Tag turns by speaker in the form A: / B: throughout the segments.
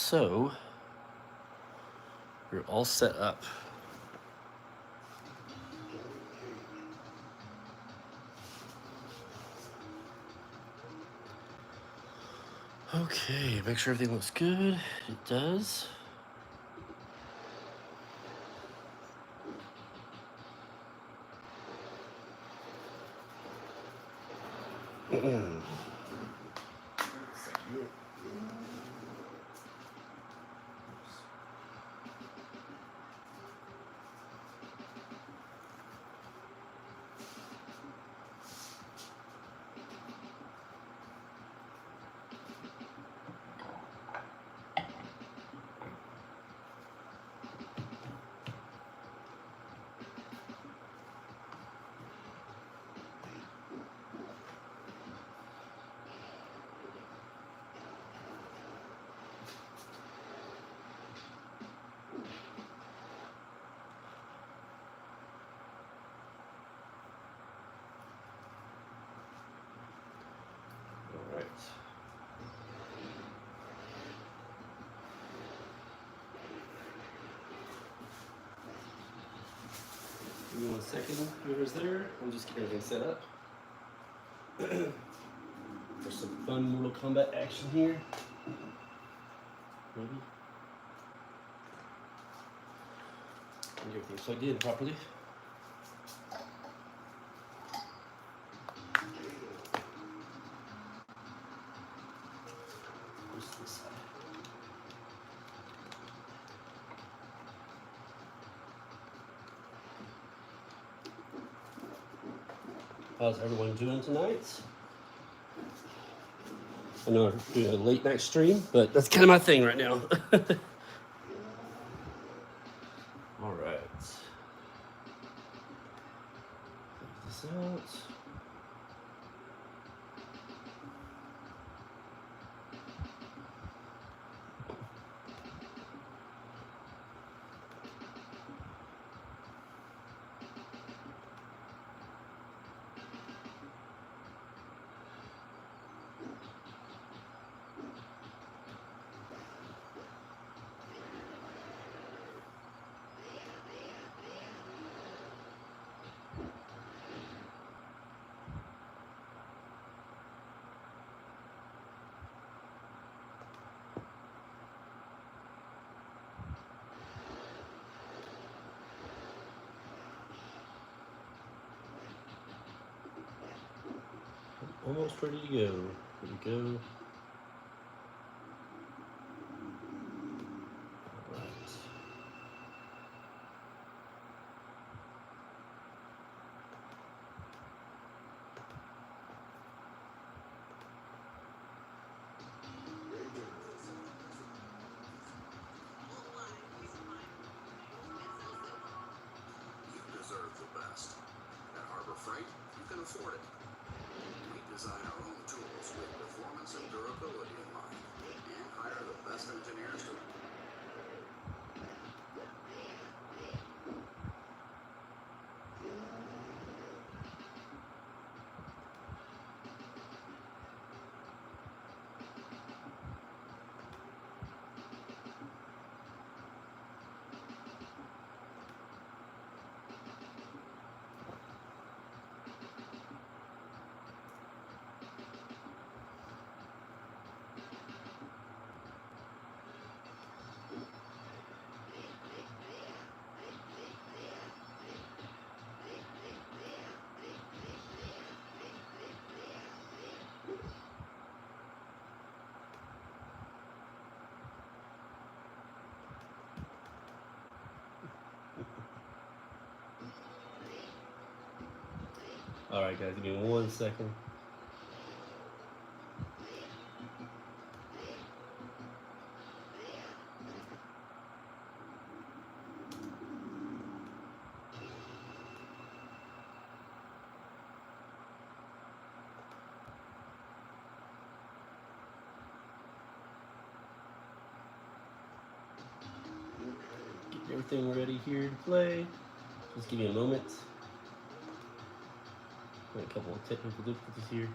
A: So we're all set up. Okay, make sure everything looks good. It does. Give me 1 second, whoever's there. I'm just getting everything set up. For some fun Mortal Kombat action here. Maybe. And everything plugged in properly. Where's this side? How's everyone doing tonight? I know I'm doing a late night stream, but that's kind of my thing right now. All right. Take this out. Almost ready to go. Here we go. All right.
B: You deserve the best. At Harbor Freight, you can afford it. We design our own tools with performance and durability in mind, and hire the best engineers to
A: All right, guys, give me 1 second. Get everything ready here to play. Just give me a moment. Got a couple of technical difficulties here.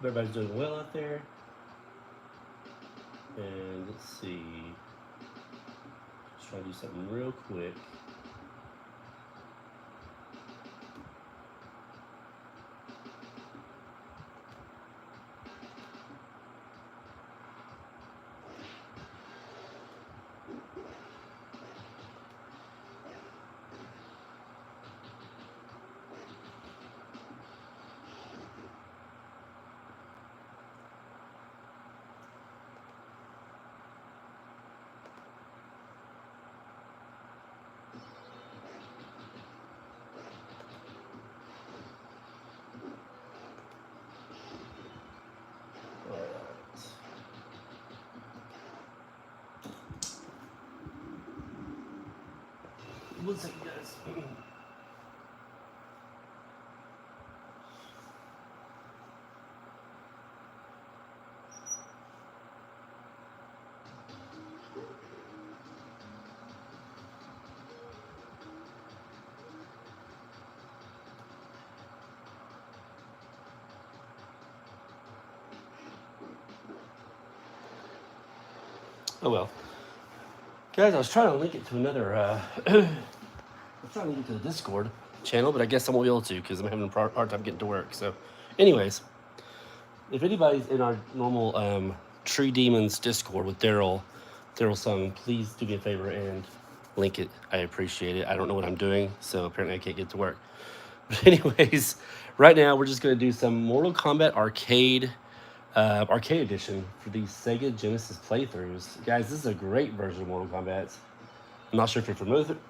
A: everybody's doing well out there. And let's see. Just try to do something real quick. One second, guys. Oh well. Guys, I was trying to link it to another, I'm trying to link it to the Discord channel, but I guess I won't be able to because I'm having a hard time getting to work. So, anyways, if anybody's in our normal Tree Demons Discord with Daryl Sung, please do me a favor and link it. I appreciate it. I don't know what I'm doing, so apparently I can't get to work. But anyways, right now we're just going to do some Mortal Kombat Arcade Edition for these Sega Genesis playthroughs. Guys, this is a great version of Mortal Kombat. I'm not sure if you're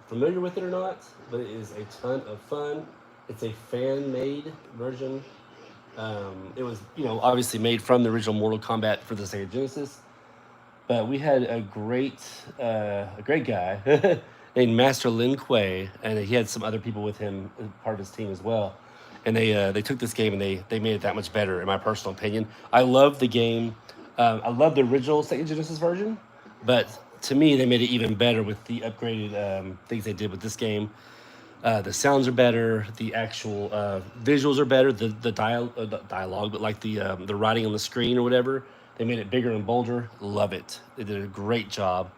A: familiar with it or not, but it is a ton of fun. It's a fan-made version. It was, obviously made from the original Mortal Kombat for the Sega Genesis. But we had a great guy named Master Lin Kuei, and he had some other people with him, part of his team as well. And they took this game and they made it that much better, in my personal opinion. I love the game. I love the original Sega Genesis version, but to me, they made it even better with the upgraded things they did with this game. The sounds are better. The actual visuals are better. The dialogue, but like the writing on the screen or whatever, they made it bigger and bolder. Love it. They did a great job.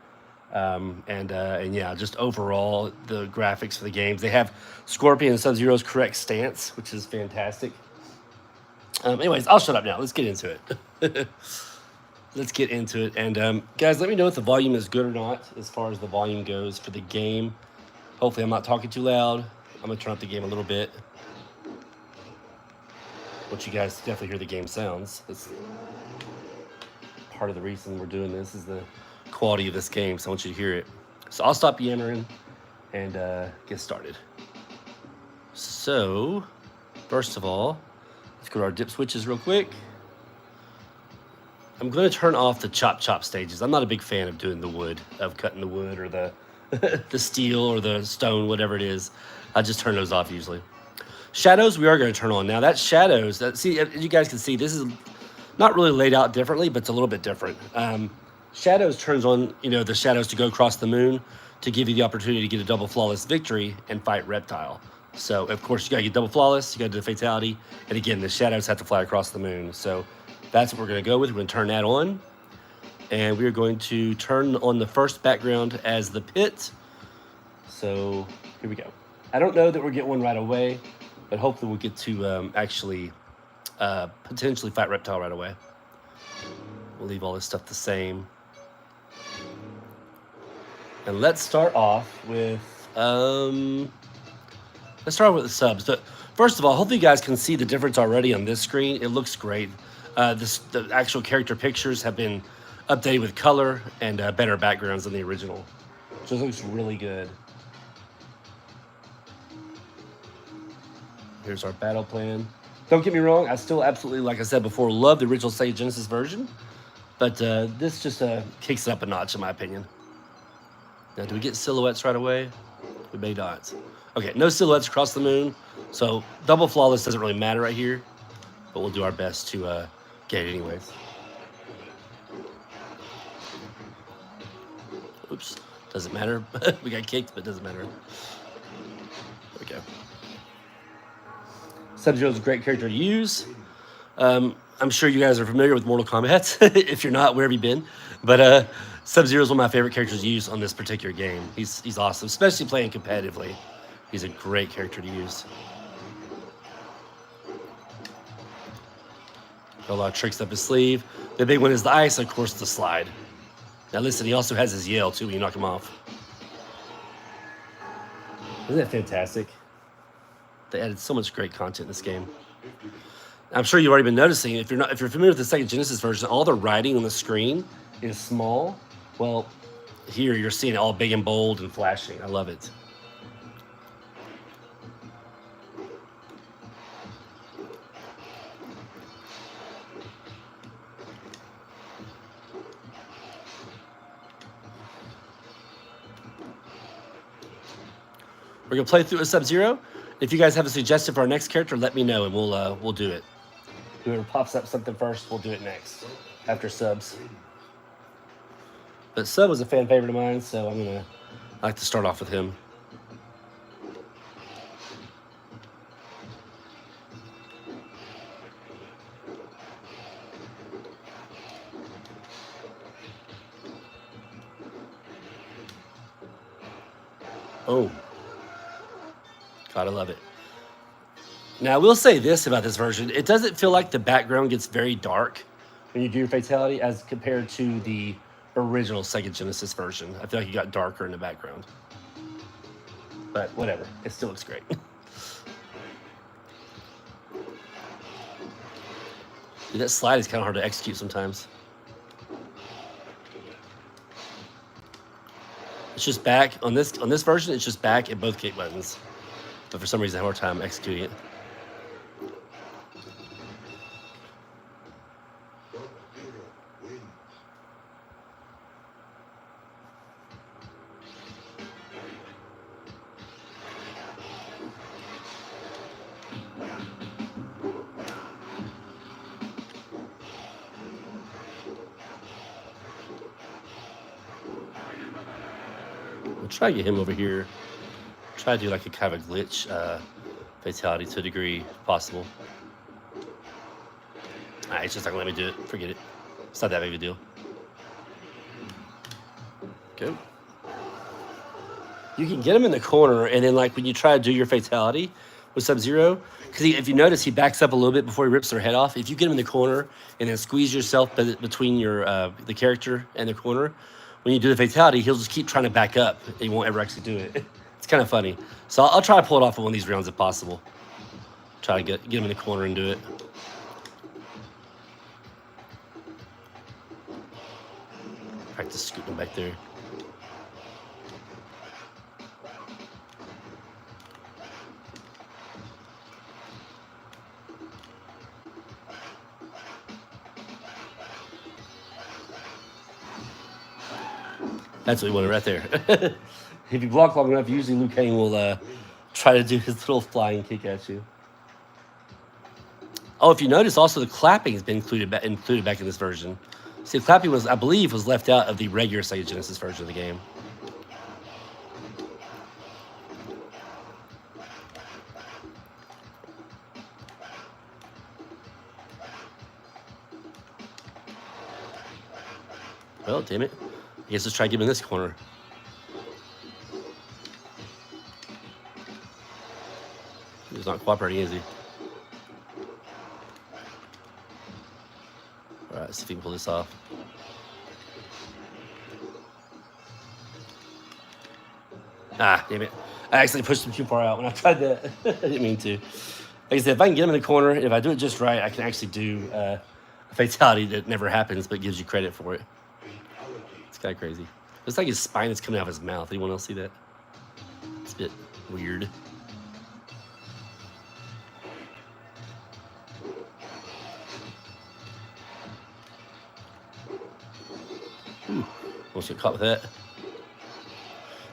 A: And yeah, just overall, the graphics for the games. They have Scorpion and Sub-Zero's correct stance, which is fantastic. Anyways, I'll shut up now. Let's get into it. Let's get into it. And guys, let me know if the volume is good or not as far as the volume goes for the game. Hopefully I'm not talking too loud. I'm going to turn up the game a little bit. I want you guys to definitely hear the game sounds. That's part of the reason we're doing this, is the quality of this game, so I want you to hear it. So I'll stop yammering and get started. So, first of all, let's go to our dip switches real quick. I'm going to turn off the chop stages. I'm not a big fan of doing the wood, of cutting the wood or the the steel or the stone, whatever it is. I just turn those off usually. Shadows, we are going to turn on. Now that shadows, see, as you guys can see, this is not really laid out differently, but it's a little bit different. Shadows turns on, the shadows to go across the moon to give you the opportunity to get a double flawless victory and fight Reptile. So, of course, you got to get double flawless, you got to do the fatality, and again, the shadows have to fly across the moon. So that's what we're going to go with. We're going to turn that on, and we're going to turn on the first background as the pit. So here we go. I don't know that we'll get one right away, but hopefully we'll get to actually potentially fight Reptile right away. We'll leave all this stuff the same. And let's start off with the subs. But first of all, hopefully you guys can see the difference already on this screen. It looks great. The actual character pictures have been updated with color and better backgrounds than the original. So it looks really good. Here's our battle plan. Don't get me wrong, I still absolutely, like I said before, love the original Sega Genesis version. But this just kicks it up a notch, in my opinion. Now, do we get silhouettes right away? We may not. Okay, no silhouettes across the moon. So double flawless doesn't really matter right here. But we'll do our best to get it anyways. Oops, doesn't matter. We got kicked, but it doesn't matter. There we go. Sub-Zero's a great character to use. I'm sure you guys are familiar with Mortal Kombat. If you're not, where have you been? But Sub-Zero is one of my favorite characters to use on this particular game. He's awesome, especially playing competitively. He's a great character to use. Got a lot of tricks up his sleeve. The big one is the ice, of course, the slide. Now listen, he also has his yell too when you knock him off. Isn't that fantastic? They added so much great content in this game. I'm sure you've already been noticing, if you're familiar with the Sega Genesis version, all the writing on the screen is small. Well, here you're seeing it all big and bold and flashing. I love it. We're gonna play through a Sub-Zero. If you guys have a suggestion for our next character, let me know and we'll do it. Whoever pops up something first, we'll do it next after Subs. But Sub was a fan favorite of mine, so I like to start off with him. Oh. Gotta love it. Now, I will say this about this version. It doesn't feel like the background gets very dark when you do your fatality as compared to the original Sega Genesis version. I feel like it got darker in the background. But whatever. It still looks great. Dude, that slide is kind of hard to execute sometimes. It's just back. On this version, it's just back and both kick buttons. But for some reason, I have a hard time executing it. We'll try to get him over here. Try to do like a kind of a glitch fatality to a degree if possible. It's just not gonna let me do it. Forget it. It's not that big of a deal. Go. You can get him in the corner, and then like when you try to do your fatality with Sub-Zero, because if you notice, he backs up a little bit before he rips their head off. If you get him in the corner and then squeeze yourself between your the character and the corner, when you do the fatality, he'll just keep trying to back up. He won't ever actually do it. It's kind of funny. So I'll try to pull it off in one of these rounds if possible. Try to get him in the corner and do it. Practice scooting back there. That's what we wanted right there. If you block long enough, usually Liu Kang will try to do his little flying kick at you. Oh, if you notice, also the clapping has been included back in this version. See, the clapping was, I believe, was left out of the regular Sega Genesis version of the game. Well, damn it. I guess let's try to get him in this corner. He's not cooperating, is he? Alright, let's see if we can pull this off. Ah, damn it. I actually pushed him too far out when I tried that. I didn't mean to. Like I said, if I can get him in the corner, if I do it just right, I can actually do a fatality that never happens but gives you credit for it. It's kind of crazy. Looks like his spine is coming out of his mouth. Anyone else see that? It's a bit weird. Almost get caught with that.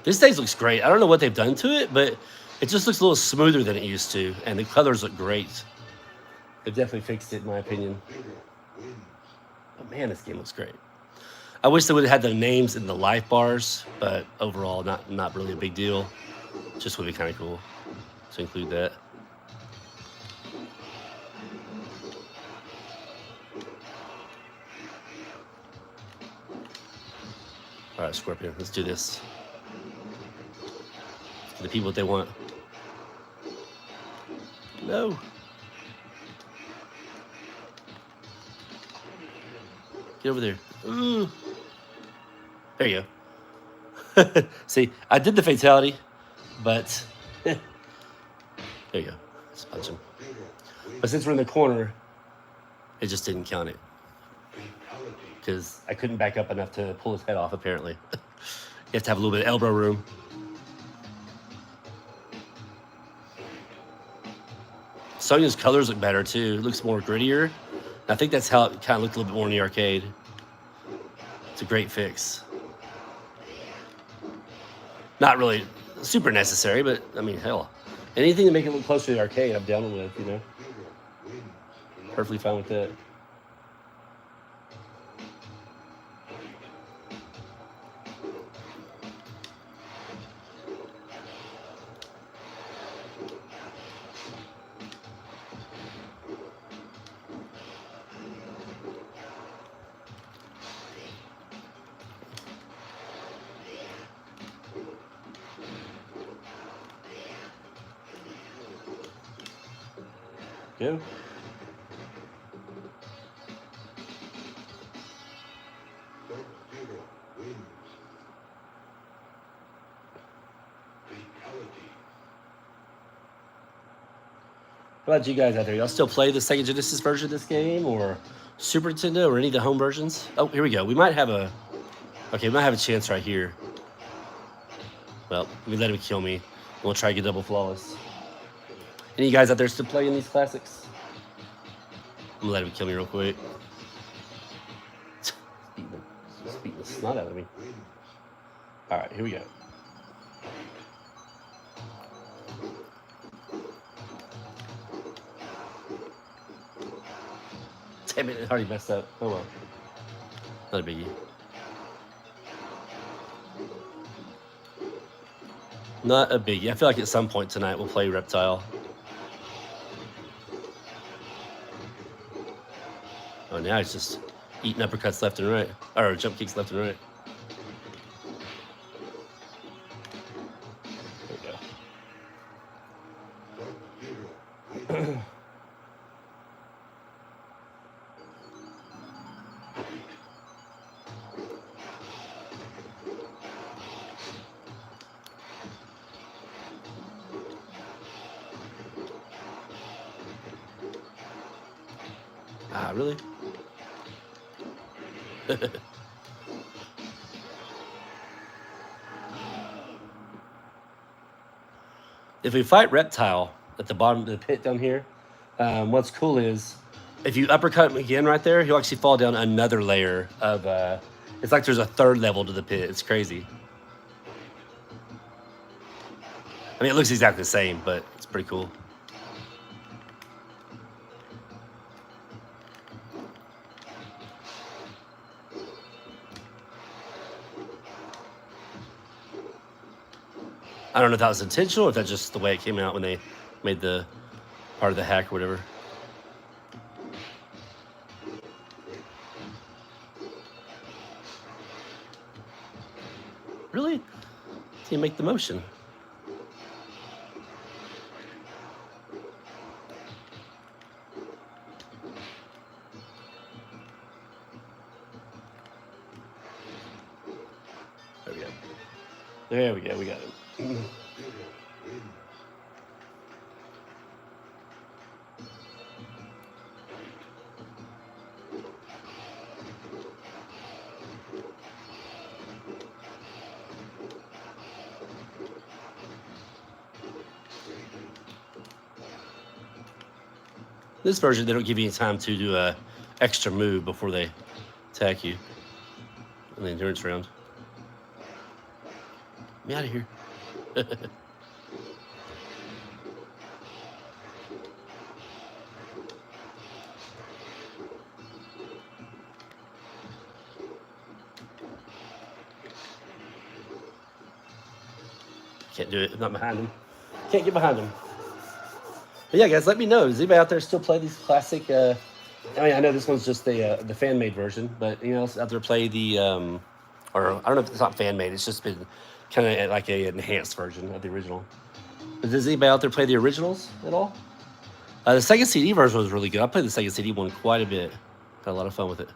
A: This stage looks great. I don't know what they've done to it, but it just looks a little smoother than it used to, and the colors look great. They've definitely fixed it, in my opinion. But man, this game looks great. I wish they would have had the names in the life bars, but overall, not really a big deal. Just would be kind of cool to include that. All right, Scorpion, let's do this. Give the people what they want. No. Get over there. Ooh. There you go. See, I did the fatality, but there you go. Let's punch him. But since we're in the corner, it just didn't count it. Because I couldn't back up enough to pull his head off, apparently. You have to have a little bit of elbow room. Sonya's colors look better, too. It looks more grittier. I think that's how it kind of looked a little bit more in the arcade. It's a great fix. Not really super necessary, but, I mean, hell. Anything to make it look closer to the arcade, I'm down with, you know. Perfectly fine with that. Go. What about you guys out there? Y'all still play the Sega Genesis version of this game, or Super Nintendo, or any of the home versions? Oh, here we go. We might have a... Okay, we might have a chance right here. Well, we let him kill me. We'll try to get double flawless. Any of you guys out there still playing these classics? I'm gonna let him kill me real quick. Just beating the snot out of me. Alright, here we go. Damn it, it already messed up. Oh well. Not a biggie. Not a biggie. I feel like at some point tonight we'll play Reptile. Oh, now he's just eating uppercuts left and right. Or jump kicks left and right. There we go. Ah, really? If we fight Reptile at the bottom of the pit down here, what's cool is if you uppercut him again right there, he'll actually fall down another layer of... it's like there's a third level to the pit. It's crazy. I mean, it looks exactly the same, but it's pretty cool. I don't know if that was intentional or if that's just the way it came out when they made the part of the hack or whatever. Really? Can you make the motion? There we go. There we go. We got it. This version, they don't give you any time to do a extra move before they attack you in the endurance round. Get me out of here. Can't do it. I'm not behind him. Can't get behind him. But yeah, guys, let me know. Does anybody out there still play these classic? I mean, I know this one's just the fan-made version, but anyone else out there play the Or I don't know if it's not fan made. It's just been kind of like a enhanced version of the original. But does anybody out there play the originals at all? The Sega CD version was really good. I played the Sega CD one quite a bit. Had a lot of fun with it.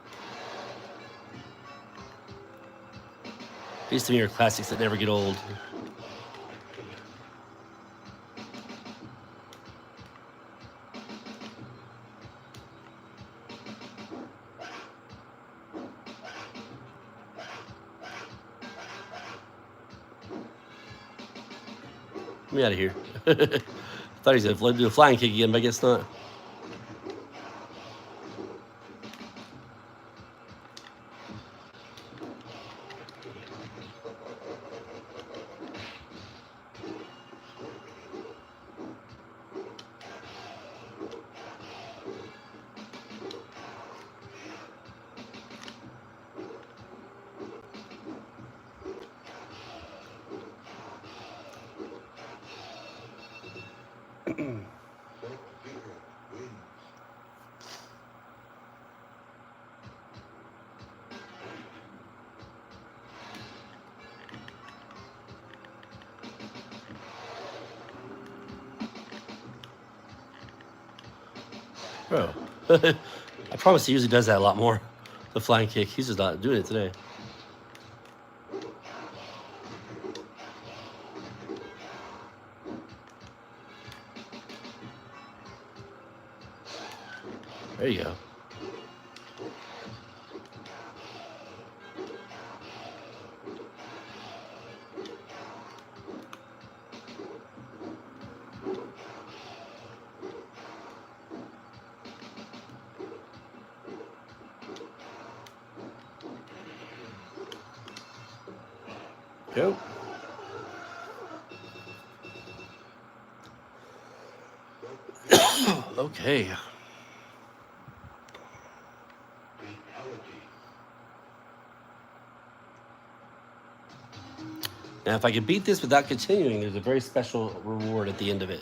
A: These to me are classics that never get old. Get me out of here. Thought he said do a flying kick again, but I guess not. Bro, I promise he usually does that a lot more. The flying kick. He's just not doing it today. There you go. Go. Okay. Now, if I can beat this without continuing, there's a very special reward at the end of it.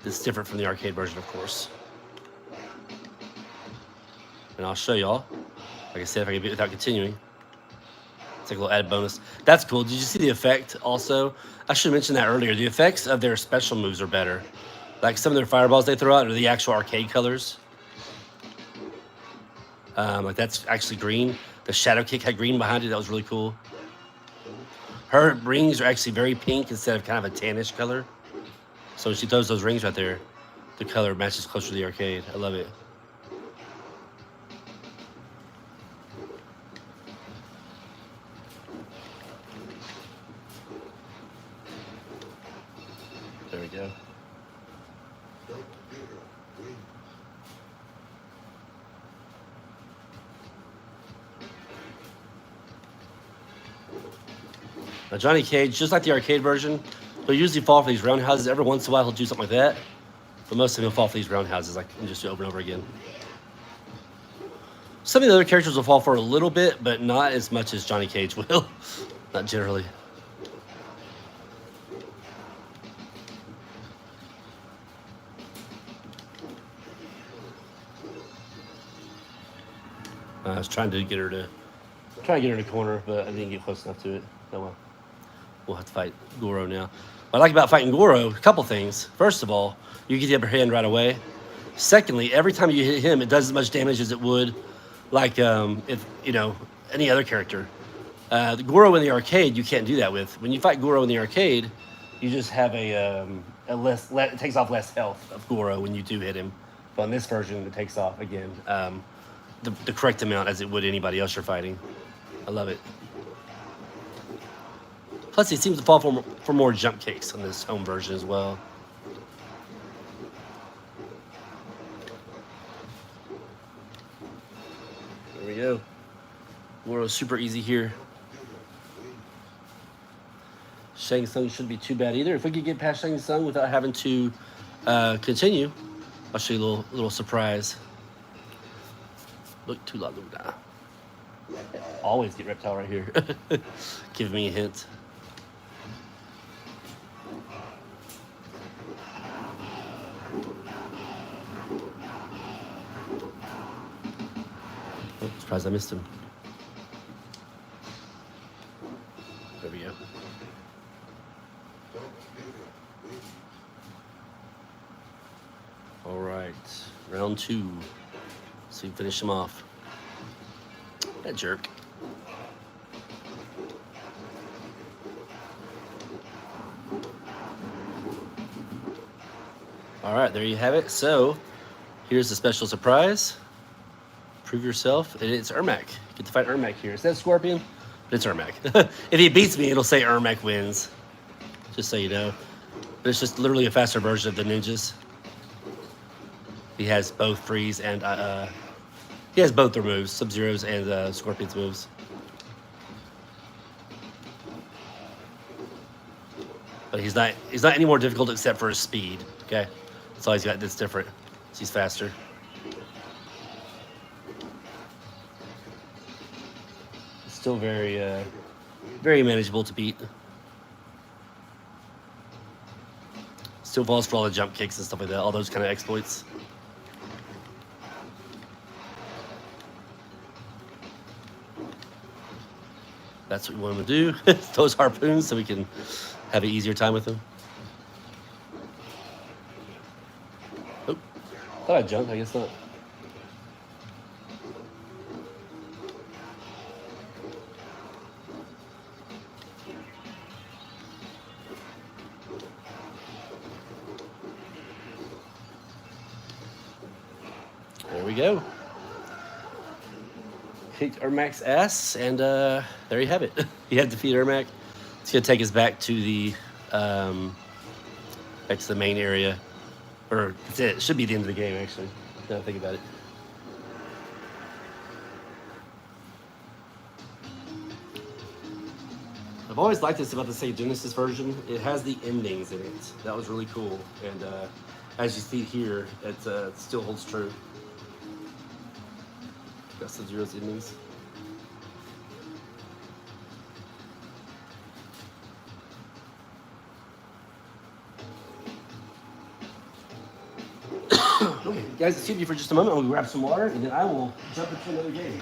A: This is different from the arcade version, of course. And I'll show y'all. Like I said, if I can beat it without continuing. It's like a little added bonus. That's cool. Did you see the effect also? I should have mentioned that earlier. The effects of their special moves are better. Like some of their fireballs they throw out are the actual arcade colors. Like that's actually green. The shadow kick had green behind it. That was really cool. Her rings are actually very pink instead of kind of a tannish color. So when she throws those rings right there, the color matches closer to the arcade. I love it. There we go. Now Johnny Cage, just like the arcade version, he'll usually fall for these roundhouses. Every once in a while, he'll do something like that. But most of them will fall for these roundhouses, like and just do it over and over again. Some of the other characters will fall for a little bit, but not as much as Johnny Cage will. Not generally. I was trying to get her to in the corner, but I didn't get close enough to it. Oh well. We'll have to fight Goro now. What I like about fighting Goro, a couple things. First of all, you get the upper hand right away. Secondly, every time you hit him, it does as much damage as it would, like if any other character. The Goro in the arcade, you can't do that with. When you fight Goro in the arcade, you just have it takes off less health of Goro when you do hit him. But in this version, it takes off again the correct amount as it would anybody else you're fighting. I love it. Plus, he seems to fall for more jump kicks on this home version as well. There we go. Goro's super easy here. Shang Tsung shouldn't be too bad either. If we could get past Shang Tsung without having to continue, I'll show you a little surprise. Look, Tula Luna. Always get Reptile right here. Give me a hint. Surprised I missed him. There we go. All right, round 2. So you finish him off. That jerk. All right, there you have it. So here's the special surprise. Prove yourself. It's Ermac. You get to fight Ermac here. It says Scorpion, but it's Ermac. If he beats me, it'll say Ermac wins. Just so you know. But it's just literally a faster version of the ninjas. He has both freeze and he has both their moves, Sub-Zero's and Scorpion's moves. But he's not any more difficult except for his speed. Okay, that's all he's got that's different. He's faster. Still very very manageable to beat. Still falls for all the jump kicks and stuff like that, all those kind of exploits. That's what we want him to do. Those harpoons so we can have an easier time with him. Oh, thought I jumped, I guess not. There we go. Kicked Ermac's ass, and there you have it. He had defeated Ermac. It's gonna take us back to the main area, or that's it. It should be the end of the game, actually. Now I think about it. I've always liked this about the Sega Genesis version. It has the endings in it. That was really cool, and as you see here, it still holds true. Got Sub-Zero's endings. Okay, guys, excuse me for just a moment. I'm gonna grab some water, and then I will jump into another game.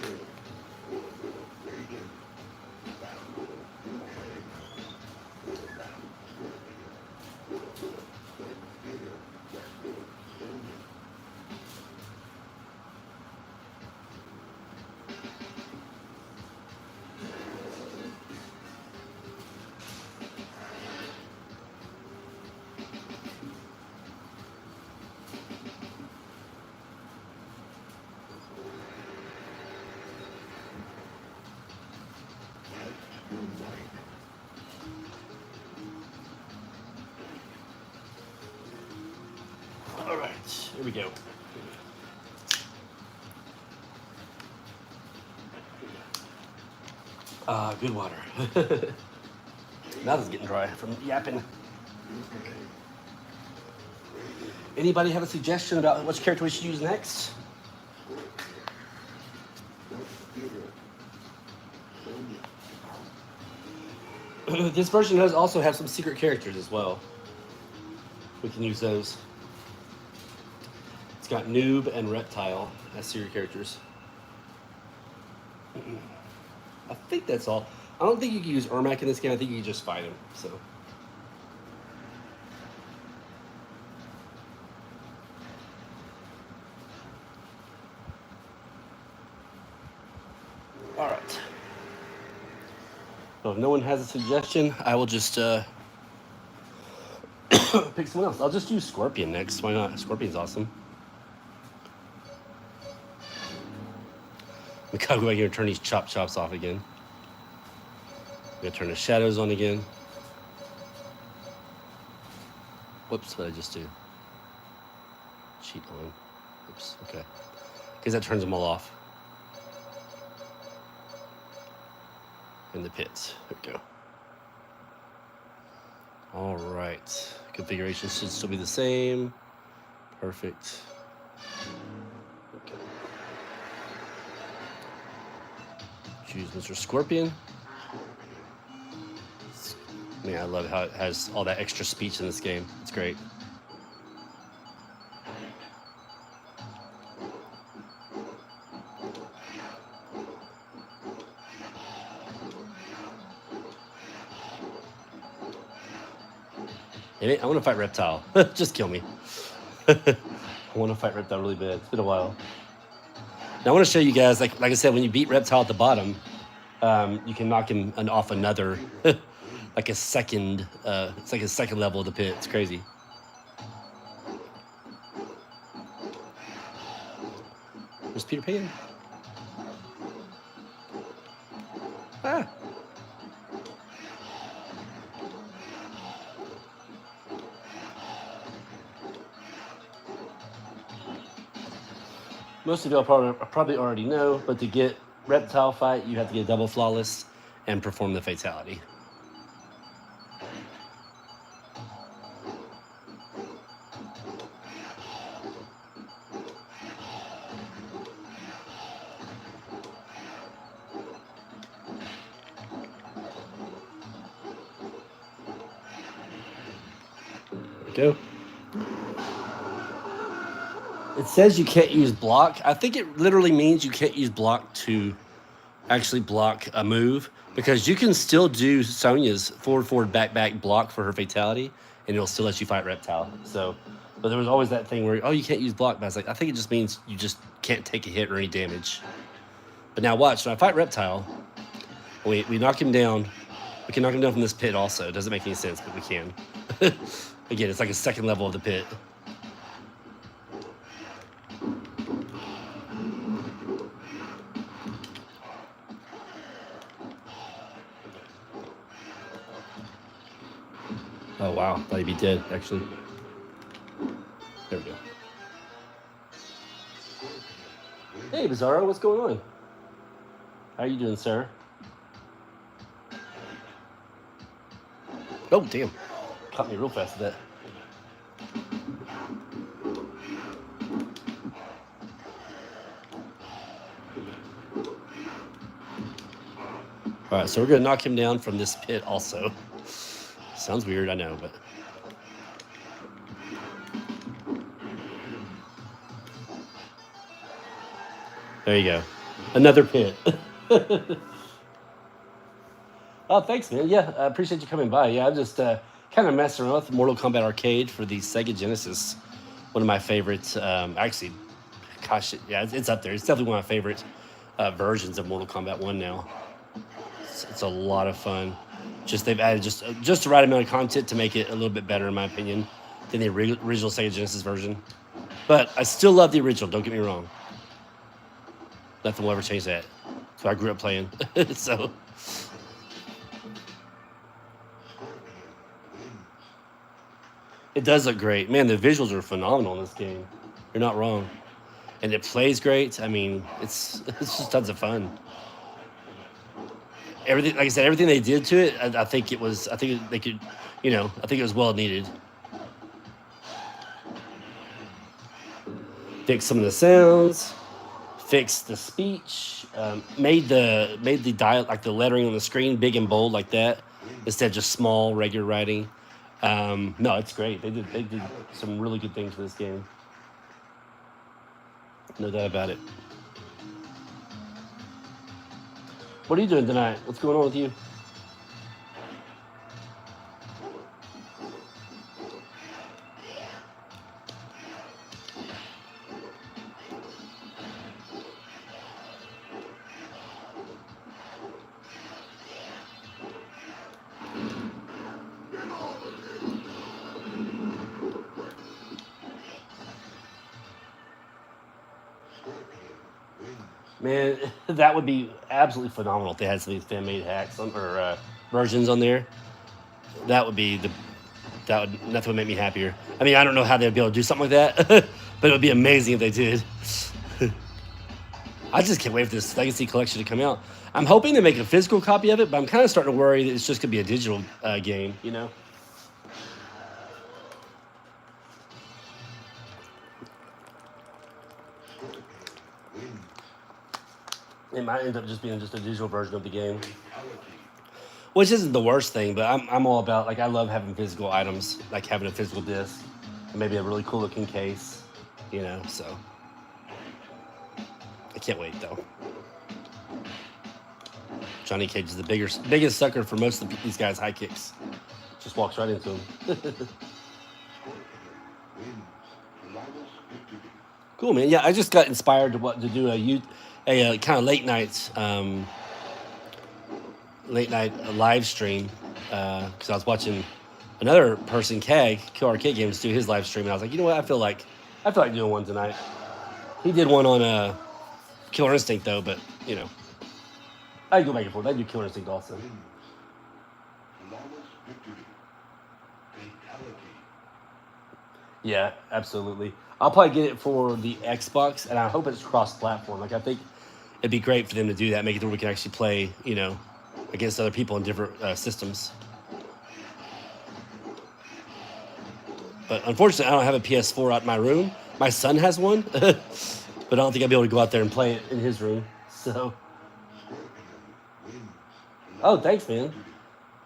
A: All right, here we go. Good water. Mouth is getting dry from yapping. Anybody have a suggestion about which character we should use next? This version does also have some secret characters as well. We can use those. It's got Noob and Reptile as secret characters. I think that's all. I don't think you can use Ermac in this game. I think you can just fight him. So. All right. Well, if no one has a suggestion, I will just pick someone else. I'll just use Scorpion next. Why not? Scorpion's awesome. We gotta go back here and turn these chops off again. We gotta turn the shadows on again. Whoops, what did I just do? Cheat on. Oops, okay. Because that turns them all off. In the pits. There we go. All right. Configuration should still be the same. Perfect. Okay. Choose Mr. Scorpion. Man, I love how it has all that extra speech in this game. It's great. Damn it, I want to fight Reptile. Just kill me. I want to fight Reptile really bad. It's been a while. Now I want to show you guys, like I said, when you beat Reptile at the bottom, you can knock him off another, like a second, it's like a second level of the pit. It's crazy. There's Peter Pan. Ah. Most of y'all probably already know, but to get Reptile fight, you have to get double flawless and perform the fatality. Go. It says you can't use block. I think it literally means you can't use block to actually block a move, because you can still do Sonya's forward, back block for her fatality, and it'll still let you fight Reptile. So, but there was always that thing where, oh, you can't use block. But I was like, I think it just means you just can't take a hit or any damage. But now watch, when I fight Reptile, we knock him down. We can knock him down from this pit also. It doesn't make any sense, but we can. Again, it's like a second level of the pit. Oh wow, thought he'd be dead, actually. There we go. Hey Bizarro, what's going on? How you doing, sir? Oh damn. Caught me real fast at that. Alright, so we're gonna knock him down from this pit also. Sounds weird, I know, but there you go. Another pit. Oh, thanks, man. Yeah, I appreciate you coming by. Yeah, I'm just kind of messing around with Mortal Kombat Arcade for the Sega Genesis. One of my favorites. Actually, gosh, yeah, it's up there. It's definitely one of my favorite versions of Mortal Kombat 1 now. It's a lot of fun. Just they've added just the right amount of content to make it a little bit better, in my opinion, than the original Sega Genesis version. But I still love the original. Don't get me wrong. Nothing will ever change that. So I grew up playing. So it does look great, man. The visuals are phenomenal in this game. You're not wrong, and it plays great. I mean, it's just tons of fun. Everything, like I said, everything they did to it, I think they could, I think it was well needed. Fix some of the sounds, fix the speech, made the dial, like the lettering on the screen big and bold like that, instead of just small regular writing. No, it's great. They did some really good things for this game. No doubt about it. What are you doing tonight? What's going on with you? Man, that would be absolutely phenomenal if they had some of these fan-made hacks or versions on there. Nothing would make me happier. I mean, I don't know how they'd be able to do something like that, but it would be amazing if they did. I just can't wait for this Legacy Collection to come out. I'm hoping they make a physical copy of it, but I'm kind of starting to worry that it's just going to be a digital game, you know? It might end up just being just a digital version of the game, which isn't the worst thing. But I'm all about, like, I love having physical items, like having a physical disc, and maybe a really cool looking case, So I can't wait though. Johnny Cage is the biggest sucker for most of these guys' high kicks. Just walks right into them. Cool, man. Yeah, I just got inspired to do a kind of late night live stream because I was watching another person, Keg, Kill Arcade Games, do his live stream, and I was like, you know what, I feel like doing one tonight. He did one on Killer Instinct though, but you know, I go back and forth. I do Killer Instinct also.
C: Flawless victory. Fatality.
A: Yeah, absolutely. I'll probably get it for the Xbox, and I hope it's cross-platform. Like I think it'd be great for them to do that, make it where we can actually play, you know, against other people in different systems. But unfortunately, I don't have a PS4 out in my room. My son has one, but I don't think I'll be able to go out there and play it in his room. So, oh, thanks, man.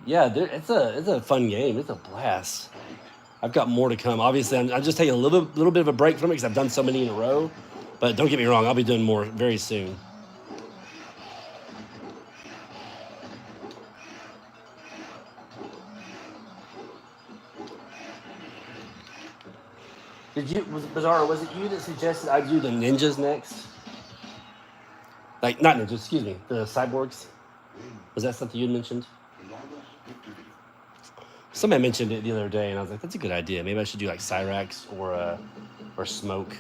A: Yeah, it's a fun game. It's a blast. I've got more to come. Obviously, I'm just taking a little bit of a break from it because I've done so many in a row. But don't get me wrong, I'll be doing more very soon. Bizarro, was it you that suggested I do the ninjas next? Like, not ninjas, excuse me, the cyborgs? Was that something you mentioned?
C: Flawless victory.
A: Somebody mentioned it the other day, and I was like, that's a good idea. Maybe I should do like Cyrax or Smoke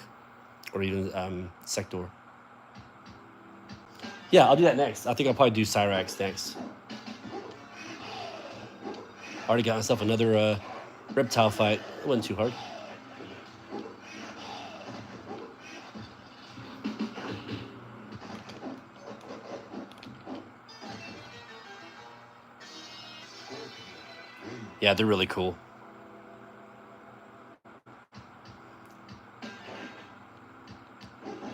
A: or even Sector. Yeah, I'll do that next. I think I'll probably do Cyrax next. Already got myself another reptile fight. It wasn't too hard. Yeah, they're really cool.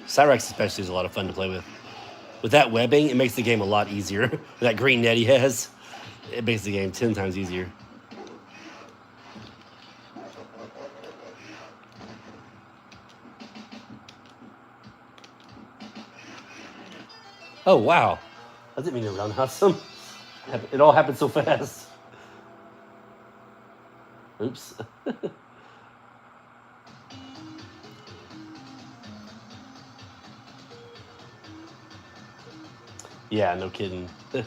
A: Cyrax especially is a lot of fun to play with. With that webbing, it makes the game a lot easier. With that green net he has, it makes the game 10 times easier. Oh, wow. I didn't mean to roundhouse him. It all happened so fast. Oops. Yeah, no kidding. Yeah,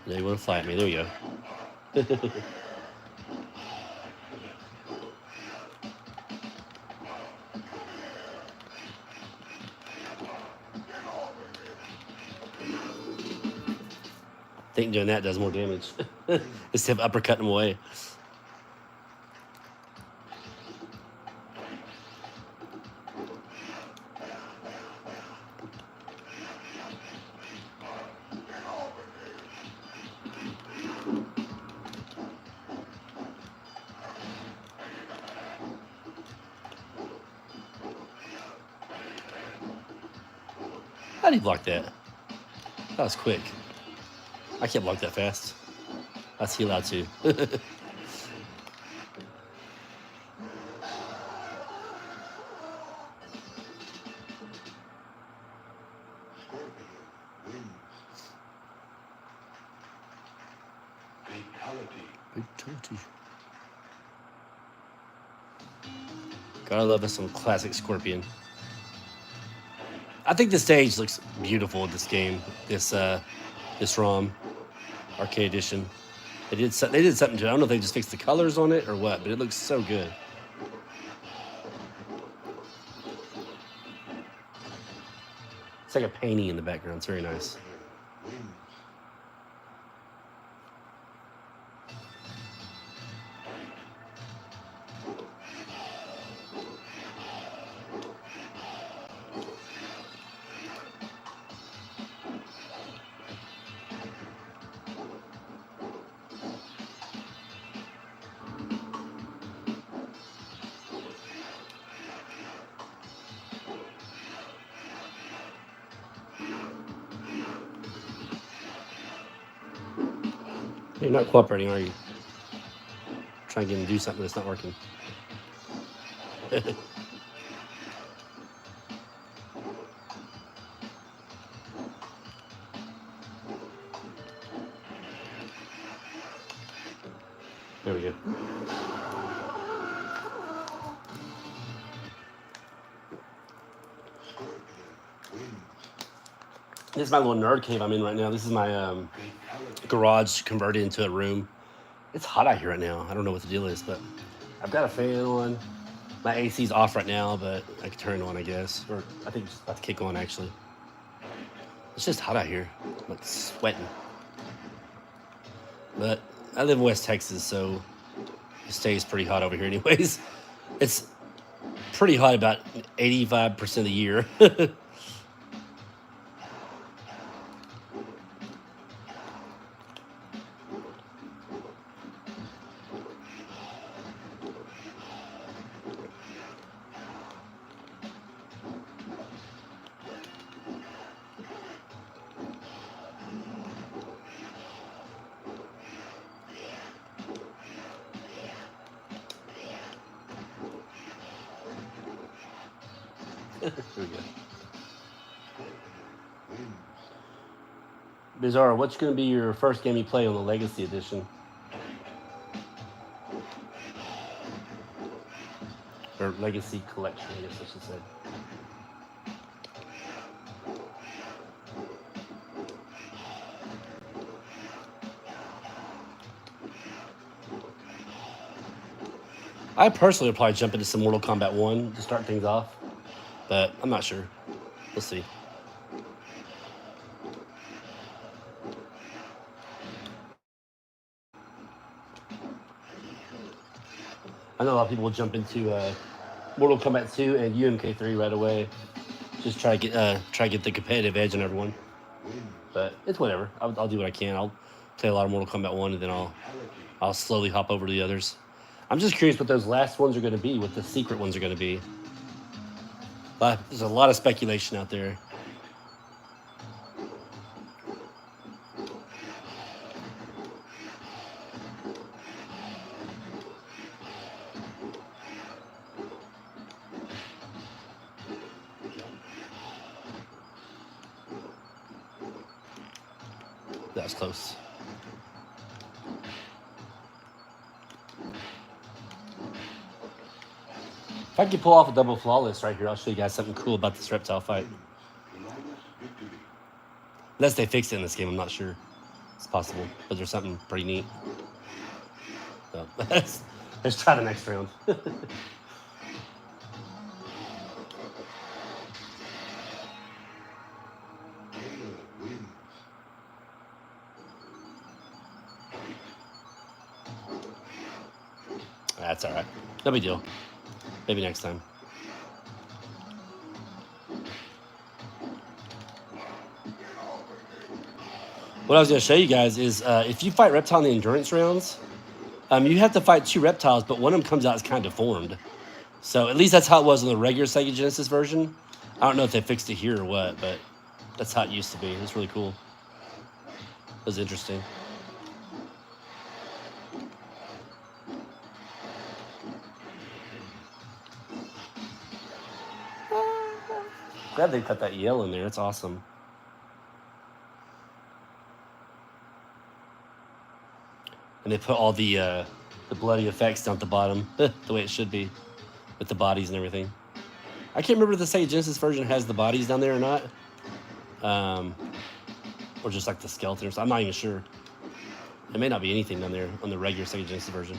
A: you want to fly at me. There you go. I think doing that does more damage. Instead of uppercutting them away. How did he block that? That was quick. I can't block that fast. That's he allowed to.
C: Fatality.
A: Gotta love us some classic Scorpion. I think the stage looks beautiful in this game. This ROM arcade edition. They did something to it. I don't know if they just fixed the colors on it or what, but it looks so good. It's like a painting in the background. It's very nice. You're not cooperating, are you? Trying to get him to do something that's not working. There we go.
C: Scorpion wins.
A: This is my little nerd cave I'm in right now. This is my
C: Fatality.
A: garage converted into a room. It's hot out here right now. I don't know what the deal is, but I've got a fan on. My AC's off right now, but I can turn it on, I guess. Or I think it's about to kick on, actually. It's just hot out here. I'm like sweating. But I live in West Texas, so it stays pretty hot over here anyways. It's pretty hot about 85% of the year. Here we go.
C: Wins.
A: Bizarre, what's going to be your first game you play on the Legacy Edition? Or Legacy Collection, I guess I should say. I personally would probably jump into some Mortal Kombat 1 to start things off, but I'm not sure. We'll see. I know a lot of people will jump into Mortal Kombat 2 and UMK3 right away. Just try to get the competitive edge on everyone.
C: Wins.
A: But it's whatever. I'll do what I can. I'll play a lot of Mortal Kombat 1 and then
C: Fatality.
A: I'll slowly hop over to the others. I'm just curious what those last ones are going to be, what the secret ones are going to be. But there's a lot of speculation out there. That was close. If I could pull off a double flawless right here, I'll show you guys something cool about this reptile fight.
C: Flawless victory.
A: Unless they fix it in this game, I'm not sure. It's possible, but there's something pretty neat. So, let's try the next round.
C: Caleb wins.
A: That's all right. No big deal. Maybe next time. What I was going to show you guys is if you fight Reptile in the endurance rounds, you have to fight two reptiles, but one of them comes out as kind of deformed. So at least that's how it was in the regular Sega Genesis version. I don't know if they fixed it here or what, but that's how it used to be. It's really cool. It was interesting. Glad they put that yell in there. It's awesome. And they put all the bloody effects down at the bottom, the way it should be, with the bodies and everything. I can't remember if the Sega Genesis version has the bodies down there or not, or just like the skeletons. I'm not even sure. There may not be anything down there on the regular Sega Genesis version.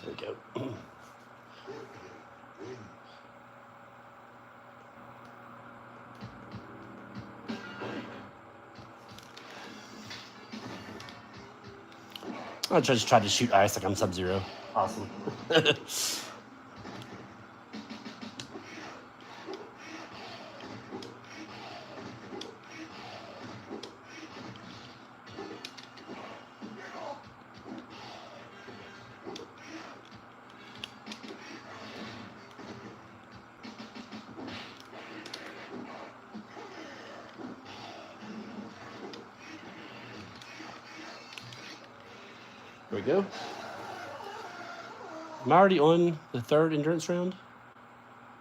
A: There we go.
C: Wins.
A: I just tried to shoot ice like I'm Sub-Zero. Awesome. There we go. Am I already on the third endurance round? Am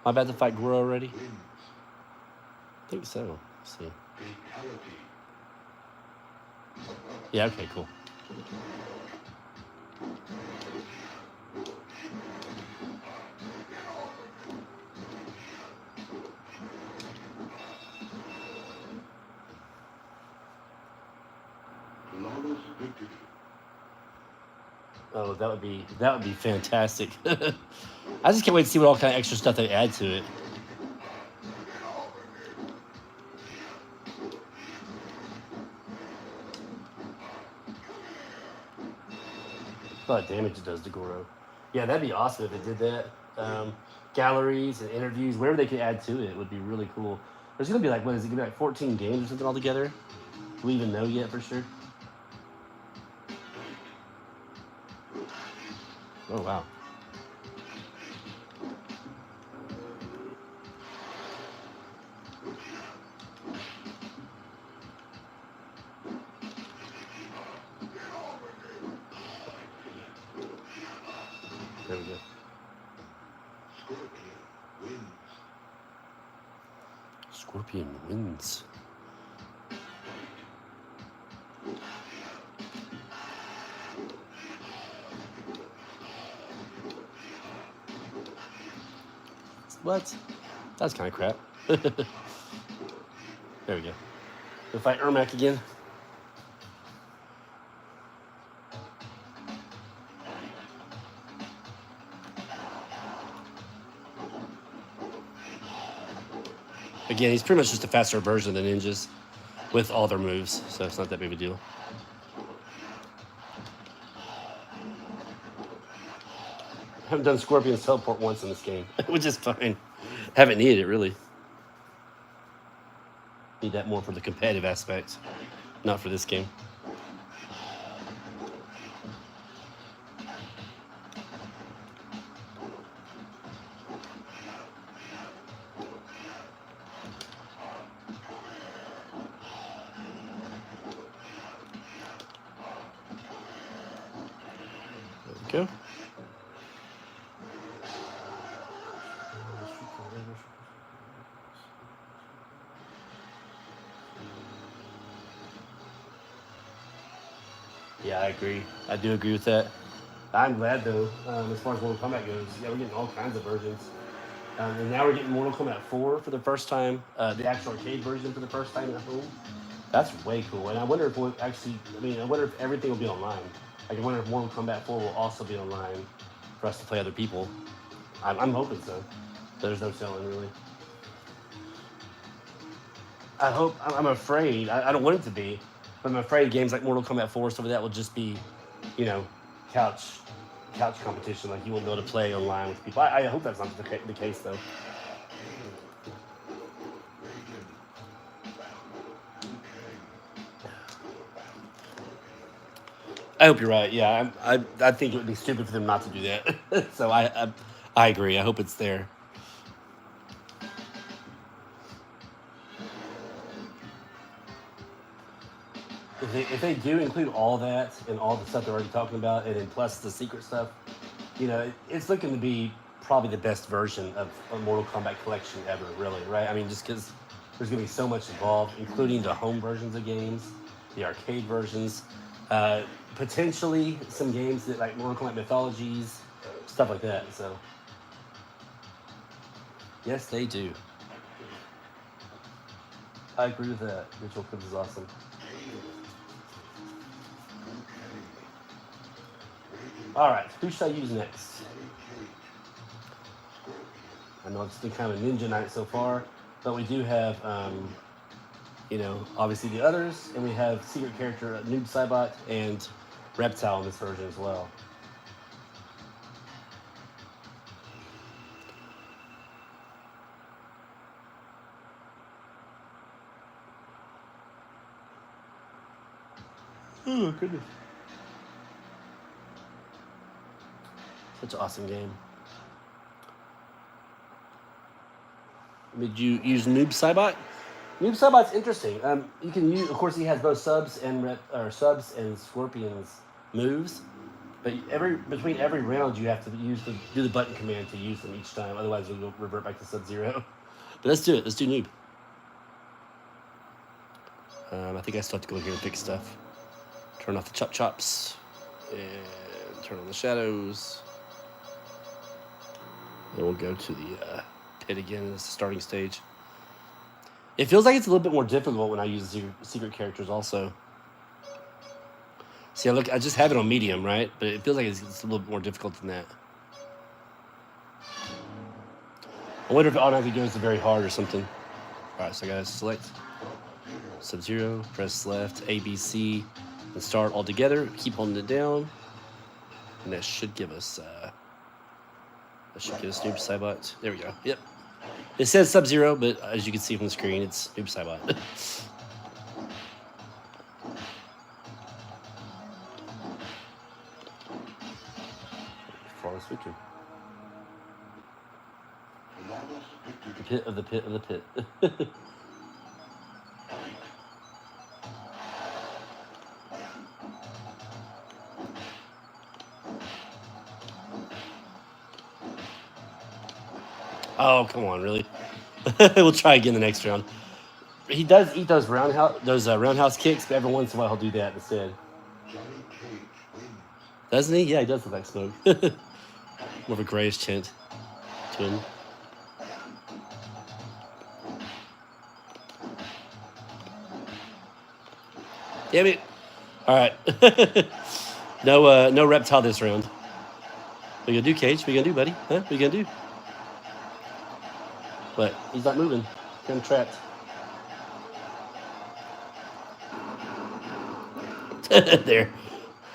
A: I about to fight Goro already?
C: Wins.
A: I think so. Let's see.
C: Fatality.
A: Yeah, okay, cool.
C: Flawless victory.
A: Oh, that would be fantastic. I just can't wait to see what all kind of extra stuff they add to it. A lot of damage it does to Goro. Yeah, that'd be awesome if they did that. Galleries and interviews, whatever they could add to it would be really cool. There's gonna be like, what is it gonna be like 14 games or something altogether? Do we even know yet for sure? Oh wow. There we go.
C: Scorpion wins.
A: Scorpion wins. What? That's kind of crap. There we go. We'll fight Ermac again. Again, he's pretty much just a faster version of the ninjas with all their moves, so it's not that big of a deal. I haven't done Scorpion's teleport once in this game, which is fine. Haven't needed it, really. Need that more for the competitive aspect, not for this game. There we go. Yeah, I agree. I do agree with that. I'm glad though, as far as Mortal Kombat goes, yeah, we're getting all kinds of versions. And now we're getting Mortal Kombat 4 for the first time, the actual arcade version for the first time at home. That's way cool. And I wonder if we'll actually, I wonder if everything will be online. Like, I wonder if Mortal Kombat 4 will also be online for us to play other people. I'm hoping so. There's no telling, really. I'm afraid, I don't want it to be, but I'm afraid games like Mortal Kombat 4 stuff like that will just be, couch competition. Like, you won't be able to play online with people. I hope that's not the case, though. I hope you're right. Yeah, I think it would be stupid for them not to do that. So I agree. I hope it's there. If they do include all that and all the stuff they're already talking about, and then plus the secret stuff, it's looking to be probably the best version of a Mortal Kombat collection ever, really, right? I mean, just because there's going to be so much involved, including the home versions of games, the arcade versions, potentially some games that like Mortal Kombat Mythologies, stuff like that. So, yes, they do. I agree with that. Ritual Clips is awesome. All right, who should I use next? I know it's been kind of a ninja night so far, but we do have, obviously the others, and we have secret character Noob Saibot and Reptile in this version as well. Oh, goodness. Such an awesome game. Did you use Noob Saibot? Noob Saibot's interesting. You can use, of course, he has both subs and subs and Scorpion's moves, But between every round, you have to do the button command to use them each time. Otherwise, it'll revert back to Sub-Zero. But let's do it. Let's do noob. I think I still have to go in here and fix stuff. Turn off the chop chops and turn on the shadows. Then we'll go to the pit again as the starting stage. It feels like it's a little bit more difficult when I use secret characters also. See, I just have it on medium, right? But it feels like it's a little bit more difficult than that. I wonder if it automatically goes to very hard or something. All right, so I gotta select Sub-Zero, press left, A, B, C, and start all together. Keep holding it down, and that should give us Noob Saibot. There we go. Yep. It says Sub-Zero, but as you can see from the screen, it's Noob Saibot. Flawless victory. The pit of the pit of the pit. Oh, come on, really? We'll try again the next round. He does eat those roundhouse kicks, but every once in a while he'll do that instead. Doesn't he? Yeah, he does look like Smoke. More of a grayish tint to him. Damn it! All right. No reptile this round. What you gonna do, Cage? What you gonna do, buddy? Huh? What you gonna do? But he's not moving. I'm trapped. There.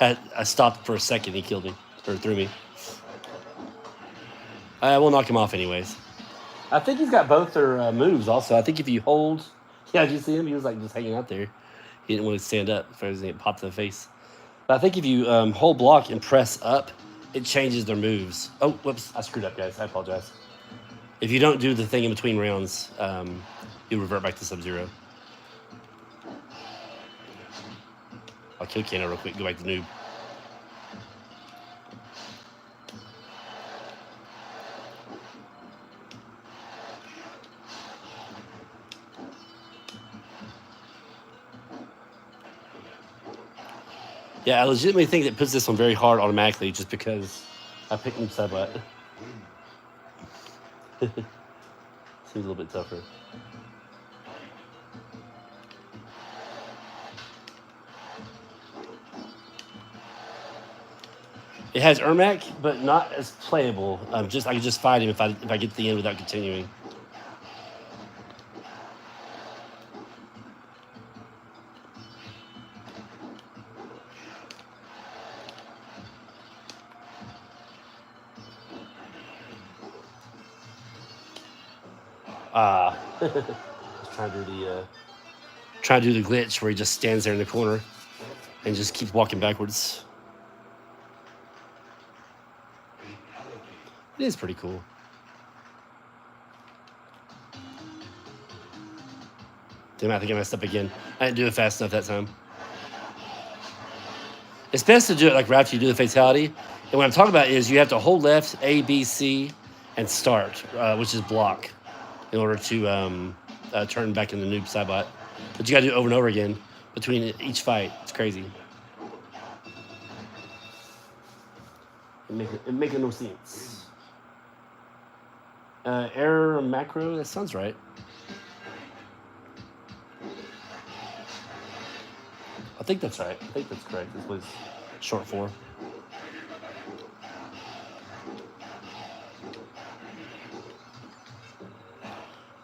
A: I stopped for a second. He killed me. Or threw me. I will knock him off anyways. I think he's got both their moves also. I think if you hold... Yeah, did you see him? He was like just hanging out there. He didn't want to stand up if I was going to get popped in the face. But I think if you hold block and press up, it changes their moves. Oh, whoops. I screwed up, guys. I apologize. If you don't do the thing in between rounds, you'll revert back to Sub-Zero. I'll kill Kano real quick, go back to noob. Yeah, I legitimately think it puts this on very hard automatically just because I picked Noob Saibot. Seems a little bit tougher. It has Ermac, but not as playable. I can just fight him if I get to the end without continuing. Let's try to do the glitch where he just stands there in the corner and just keeps walking backwards. It is pretty cool. Damn, I think I messed up again. I didn't do it fast enough that time. It's best to do it like right after you do the fatality. And what I'm talking about is you have to hold left, A, B, C, and start, which is block, in order to turn back into Noob Saibot. But you got to do it over and over again between each fight. It's crazy. It makes no sense. Error macro, that sounds right. I think that's right. I think that's correct. This was short for.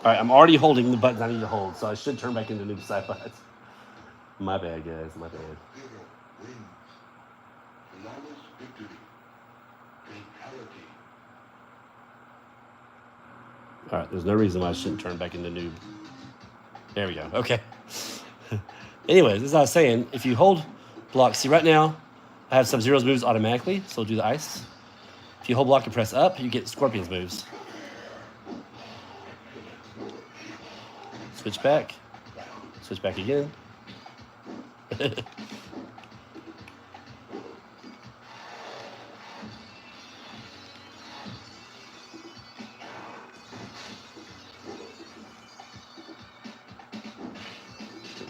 A: All right, I'm already holding the buttons I need to hold, so I should turn back into Noob Saibot. My bad, guys. My bad. All right, there's no reason why I shouldn't turn back into Noob. There we go. Okay. Anyways, as I was saying, if you hold block, see right now, I have Sub-Zero's moves automatically, so I'll do the ice. If you hold block and press up, you get Scorpion's moves. Switch back again.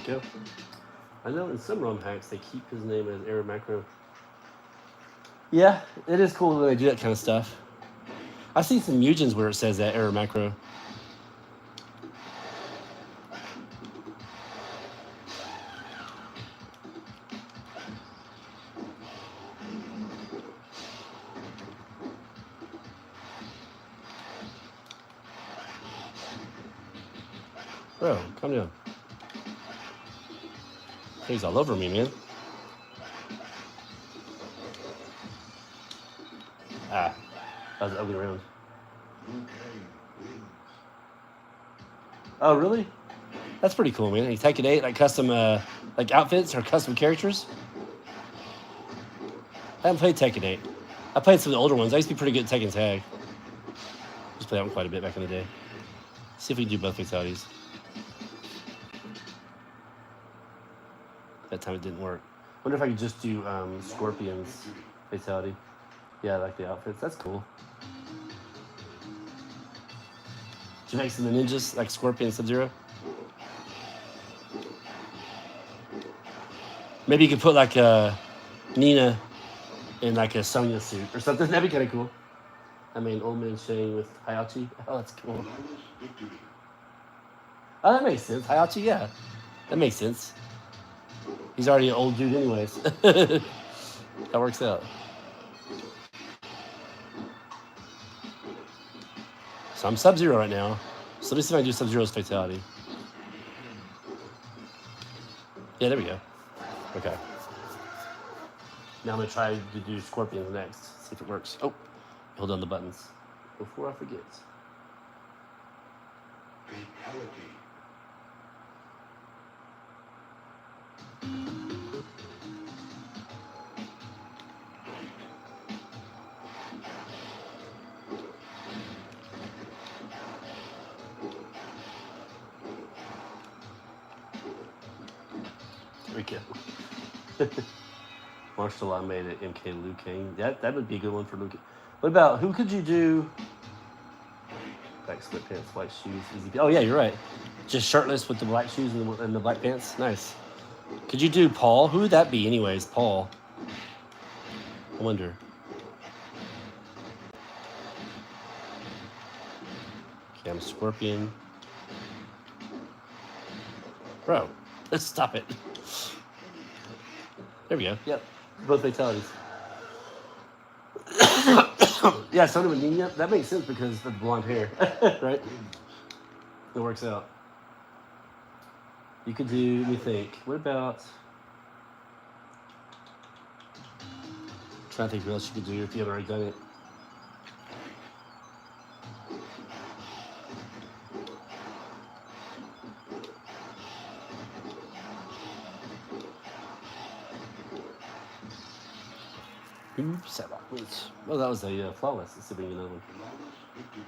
A: go. I know in some ROM hacks they keep his name as Error Macro. Yeah, it is cool when they do that kind of stuff. I've seen some Mugens where it says that Error Macro. Bro, calm down. He's all over me, man. Ah, that was an ugly round.
C: Liu Kang wins.
A: Oh, really? That's pretty cool, man. You take an 8, like custom, like outfits or custom characters. I haven't played Tekken 8. I played some of the older ones. I used to be pretty good at Tekken Tag. Used to play that one quite a bit back in the day. See if we can do both fatalities. That time it didn't work. Wonder if I could just do Scorpion's fatality. Yeah, I like the outfits. That's cool. Did you make some of the ninjas like Scorpion and Sub-Zero? Maybe you could put like a Nina in like a Sonya suit or something. That'd be kind of cool. I mean, Old Man Shane with Hayachi. Oh, that's cool.
C: Flawless victory.
A: Oh, that makes sense. Hayachi, yeah. That makes sense. He's already an old dude anyways. That works out. So I'm Sub-Zero right now. So let me see if I can do Sub-Zero's fatality. Yeah, there we go. Okay. Now I'm going to try to do Scorpion next. See if it works. Oh, hold on the buttons. Before I forget.
C: Fatality.
A: There we go. Martial law made it MK Liu Kang. That would be a good one for Liu Kang. What about, who could you do? Black split pants, white shoes, easy. Oh yeah, you're right. Just shirtless with the black shoes and the black pants. Nice. Could you do Paul? Who would that be anyways? Paul. I wonder. Okay, I'm Scorpion. Bro, let's stop it. There we go. Yep. Both fatalities. Yeah, Sonya with Nina. That makes sense because of the blonde hair. Right? It works out. You could do, let me think. What about, trying to think what else you could do if you haven't already done it. Oops, well, that was a flawless. Let's see if we can get another one.
C: Flawless victory.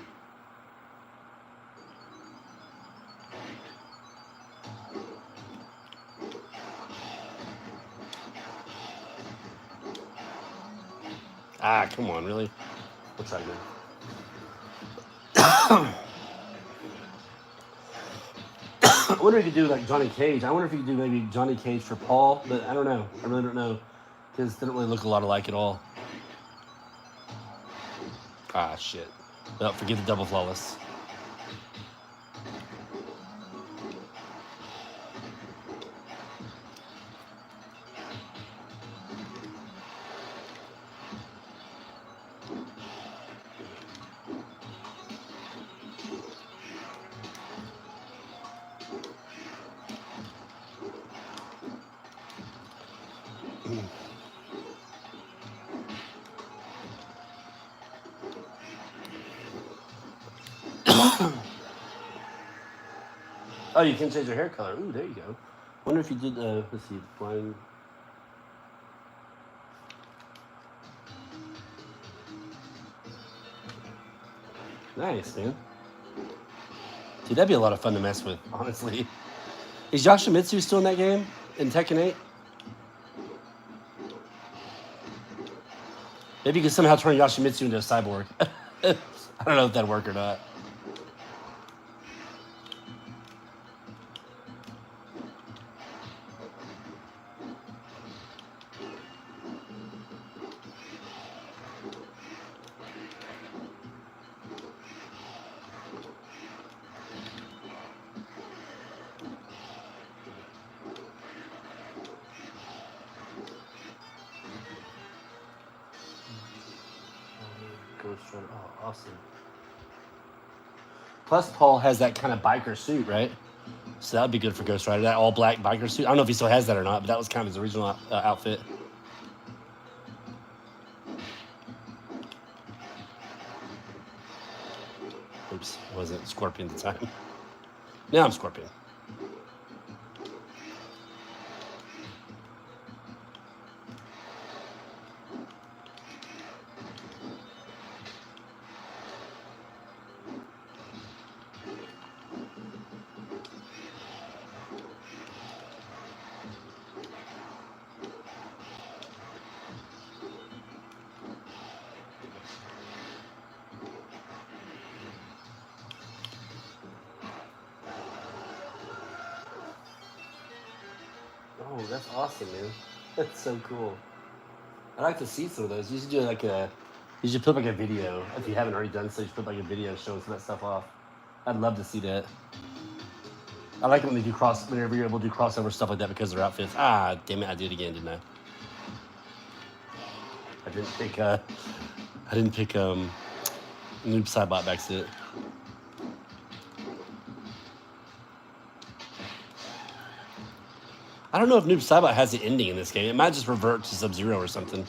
A: Ah, come on, really? We'll try again. I wonder if you could do like Johnny Cage. I wonder if you could do maybe Johnny Cage for Paul, but I don't know. I really don't know. Because they don't really look a lot alike at all. Ah, shit. No, forget the double flawless. Oh, you can change your hair color. Ooh, there you go. Wonder if you did, let's see, blind. Nice, man. Dude, that'd be a lot of fun to mess with, honestly. Is Yoshimitsu still in that game? In Tekken 8? Maybe you could somehow turn Yoshimitsu into a cyborg. I don't know if that'd work or not. Ghost Rider. Oh, awesome. Plus, Paul has that kind of biker suit, right? So that would be good for Ghost Rider. That all black biker suit. I don't know if he still has that or not, but that was kind of his original outfit. Oops, I wasn't Scorpion at the time. Now I'm Scorpion. Oh, that's awesome, man. That's so cool. I'd like to see some of those. You should do like a, you should put like a video. If you haven't already done so, you should put like a video showing some of that stuff off. I'd love to see that. I like it when they do whenever you're able to do crossover stuff like that because of their outfits. Ah, damn it, I did it again, didn't I? I didn't pick Noob Saibot by accident. I don't know if Noob Saibot has the ending in this game. It might just revert to Sub-Zero or something.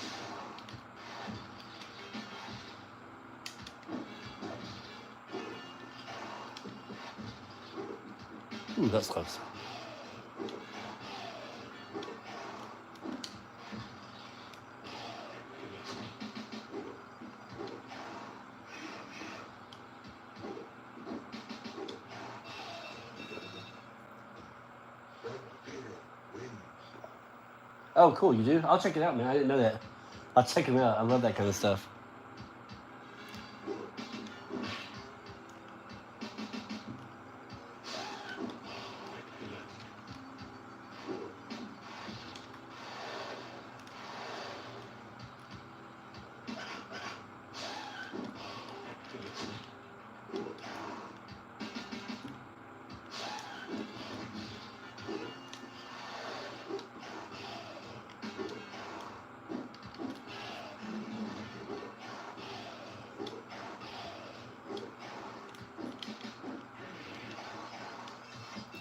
A: Ooh, that's close. Oh, cool, you do? I'll check it out, man. I didn't know that. I'll check them out. I love that kind of stuff.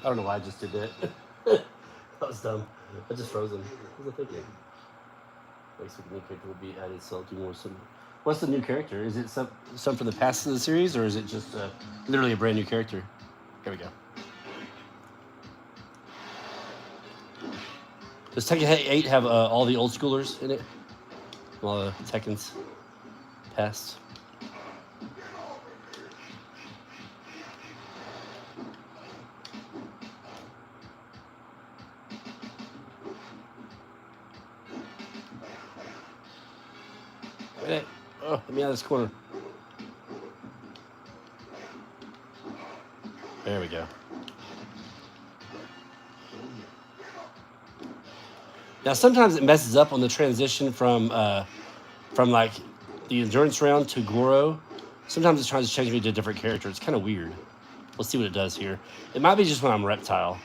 A: I don't know why I just did that. That was dumb. I just froze him. What was I thinking? Looks like a new character will be added, so I'll do more. What's the new character? Is it some from the past of the series, or is it just literally a brand new character? Here we go. Does Tekken 8 have all the old schoolers in it? All the Tekkens past? Wait, oh, let me out of this corner. There we go. Now sometimes it messes up on the transition from like the endurance round to Goro. Sometimes it tries to change me to a different character. It's kind of weird. We'll see what it does here. It might be just when I'm Reptile.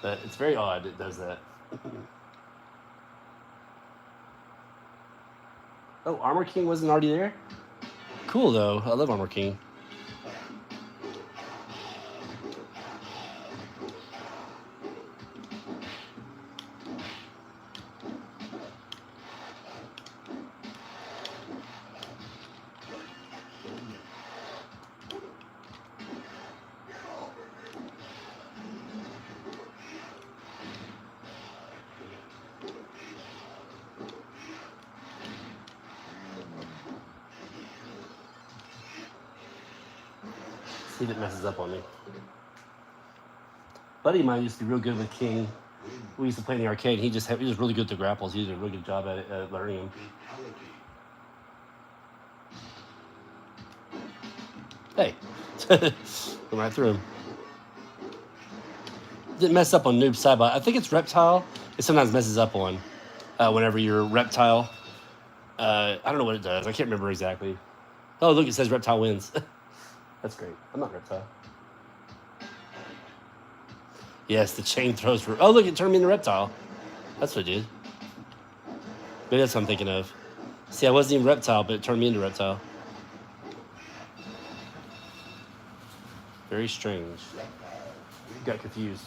A: But it's very odd it does that. Oh, Armor King wasn't already there? Cool, though. I love Armor King. See if it messes up on me. Buddy of mine used to be real good with King. We used to play in the arcade. He was really good at the grapples. He did a really good job at learning them. Hey, went right through him. Didn't mess up on Noob Saibot. I think it's Reptile. It sometimes messes up on whenever you're Reptile. I don't know what it does. I can't remember exactly. Oh, look, it says Reptile wins. That's great. I'm not Reptile. Yes, the chain throws for... Oh, look, it turned me into Reptile. That's what it did. Maybe that's what I'm thinking of. See, I wasn't even Reptile, but it turned me into Reptile. Very strange. Got confused.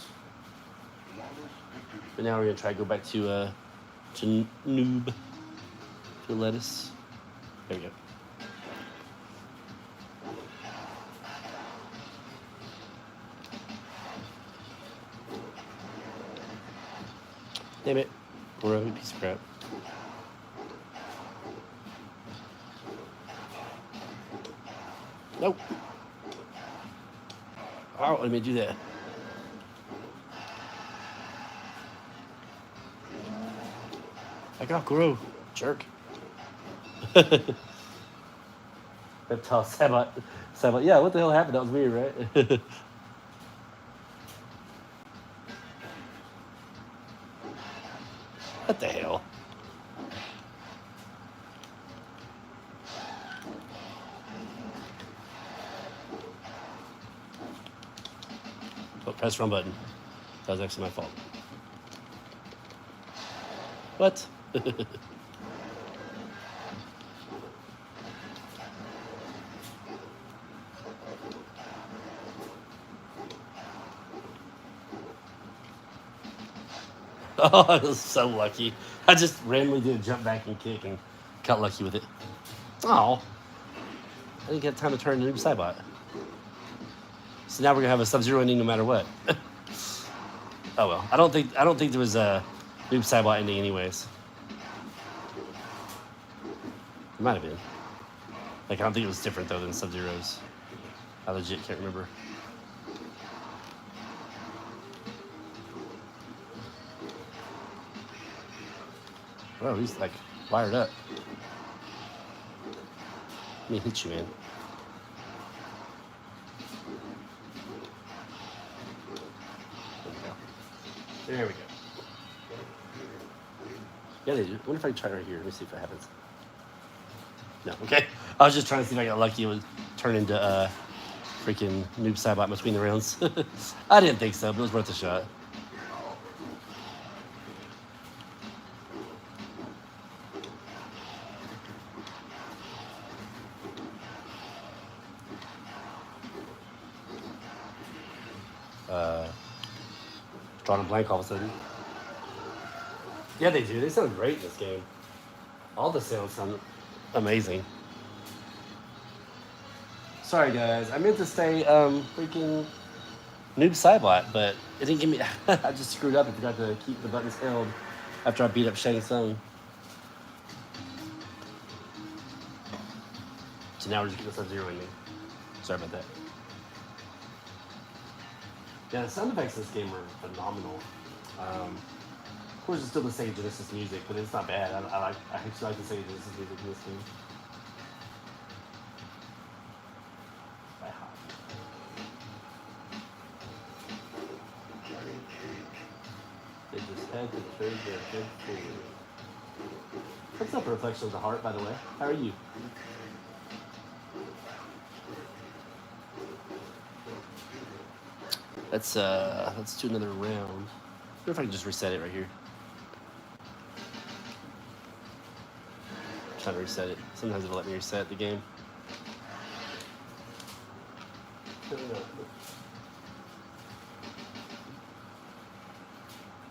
A: But now we're gonna try to go back to noob. To lettuce. There we go. Damn it. We're a piece of crap. Nope. Oh, let me do that. I got grow. Jerk. Reptile Sabat. Yeah, what the hell happened? That was weird, right? What the hell? Oh, press wrong button. That was actually my fault. What? Oh, I was so lucky. I just randomly did a jump back and kick and got lucky with it. Oh. I didn't get time to turn into Noob Saibot. So now we're gonna have a Sub-Zero ending no matter what. Oh well. I don't think there was a Noob Saibot ending anyways. It might have been. Like I don't think it was different though than Sub-Zero's. I legit can't remember. Oh, he's like wired up. Let me hit you, man. There we go. Yeah, they do. I wonder if I can try right here. Let me see if it happens. No, okay. I was just trying to see if I got lucky. It would turn into freaking Noob Saibot between the rounds. I didn't think so, but it was worth a shot. Drawing a blank all of a sudden. Yeah, they do. They sound great in this game. All the sounds sound amazing. Sorry, guys. I meant to say freaking Noob Saibot, but it didn't give me... I just screwed up and forgot to keep the buttons held after I beat up Shang Tsung. So now we're just getting Sub-Zero ending. Sorry about that. Yeah, the sound effects in this game are phenomenal. Of course, it's still the Sega Genesis music, but it's not bad. I actually like the Sega Genesis music in this game. They just had to turn their head forward. What's up, Reflection of the Heart, by the way? How are you? Let's do another round. I wonder if I can just reset it right here. I'm trying to reset it. Sometimes it'll let me reset the game.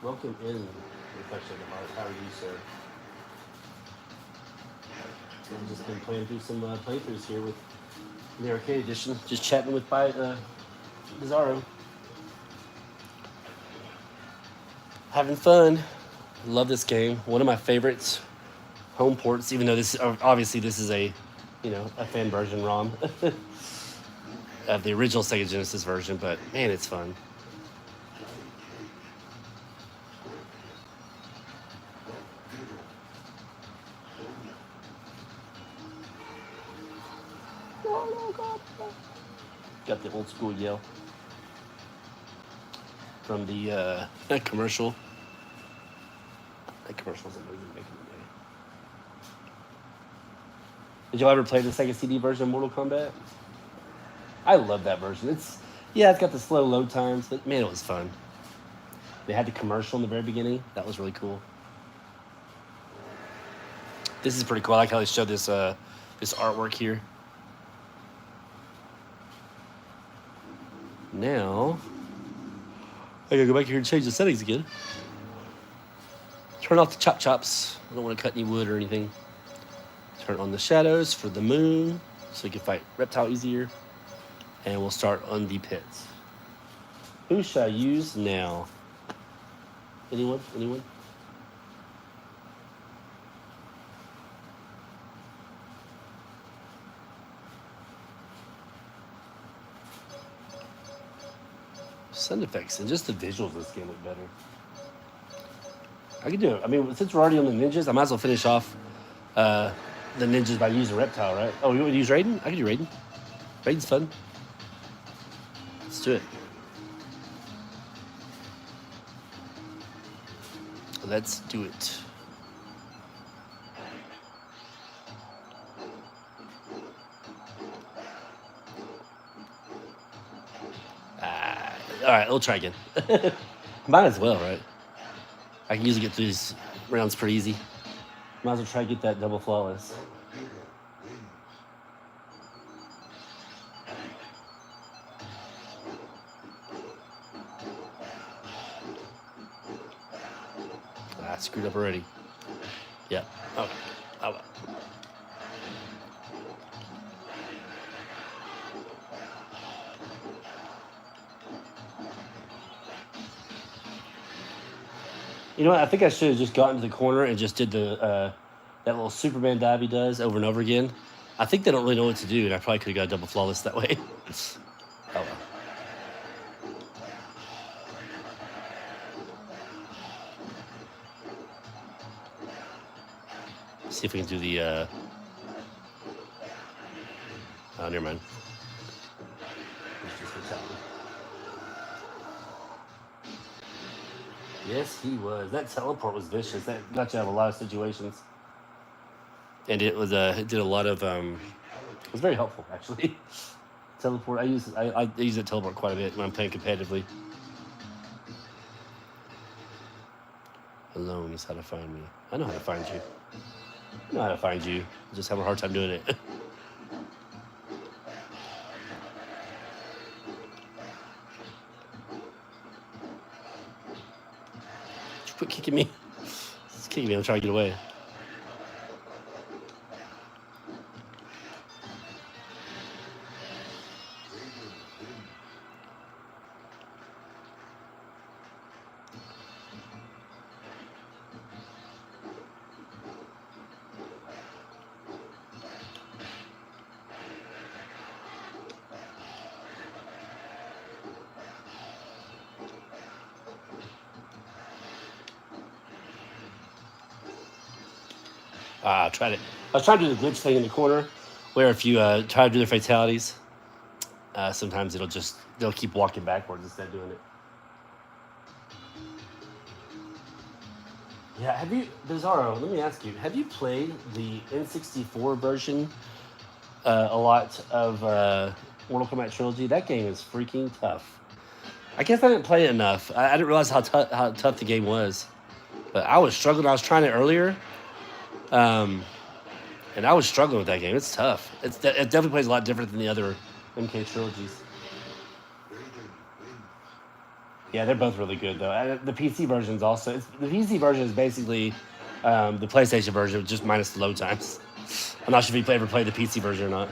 A: Welcome in, Reflection of the Heart. How are you, sir? I've just been playing through some playthroughs here with the arcade edition. Just chatting with Bizarro. Having fun. Love this game. One of my favorites. Home ports, even though this obviously this is a fan version ROM of the original Sega Genesis version, but man, it's fun. Got the old school yell from the commercial. That commercial's amazing. Did y'all ever play the Sega CD version of Mortal Kombat? I love that version. It's got the slow load times, but man, it was fun. They had the commercial in the very beginning. That was really cool. This is pretty cool. I like how they show this this artwork here. Now, I gotta go back here and change the settings again. Turn off the chop chops. I don't want to cut any wood or anything. Turn on the shadows for the moon so we can fight reptile easier. And we'll start on the pits. Who should I use now? Anyone? Anyone? Sound effects and just the visuals of this game look better. I can do it. I mean, since we're already on the ninjas, I might as well finish off the ninjas by using reptile, right? Oh, you want to use Raiden? I can do Raiden. Raiden's fun. Let's do it. Let's do it. All right, we'll try again. Might as well, right? I can usually get through these rounds pretty easy. Might as well try to get that double flawless.
C: Hero wins.
A: I screwed up already. Yeah. Oh. Oh. Well. You know what? I think I should have just gotten to the corner and just did the that little Superman dive he does over and over again. I think they don't really know what to do, and I probably could have got a double flawless that way. Oh well. See if we can do the. Oh, never mind. Let's just fix that one. Yes, he was. That teleport was vicious. That got you out of a lot of situations, and it was it did a lot of it was very helpful actually. Teleport. I use that teleport quite a bit when I'm playing competitively. Alone is how to find me. I know how to find you. I know how to find you. I just have a hard time doing it. Quit kicking me. It's kicking me. I'm trying to get away. I tried it. I was trying to do the glitch thing in the corner, where if you try to do the fatalities, sometimes they'll keep walking backwards instead of doing it. Yeah, have you, Bizarro, let me ask you, have you played the N64 version a lot of Mortal Kombat Trilogy? That game is freaking tough. I guess I didn't play it enough. I didn't realize how tough the game was. But I was struggling. I was trying it earlier. And I was struggling with that game. It's tough. It definitely plays a lot different than the other MK trilogies. Yeah, they're both really good though. The PC version is also. The PC version is basically the PlayStation version, just minus the load times. I'm not sure if you ever played the PC version or not,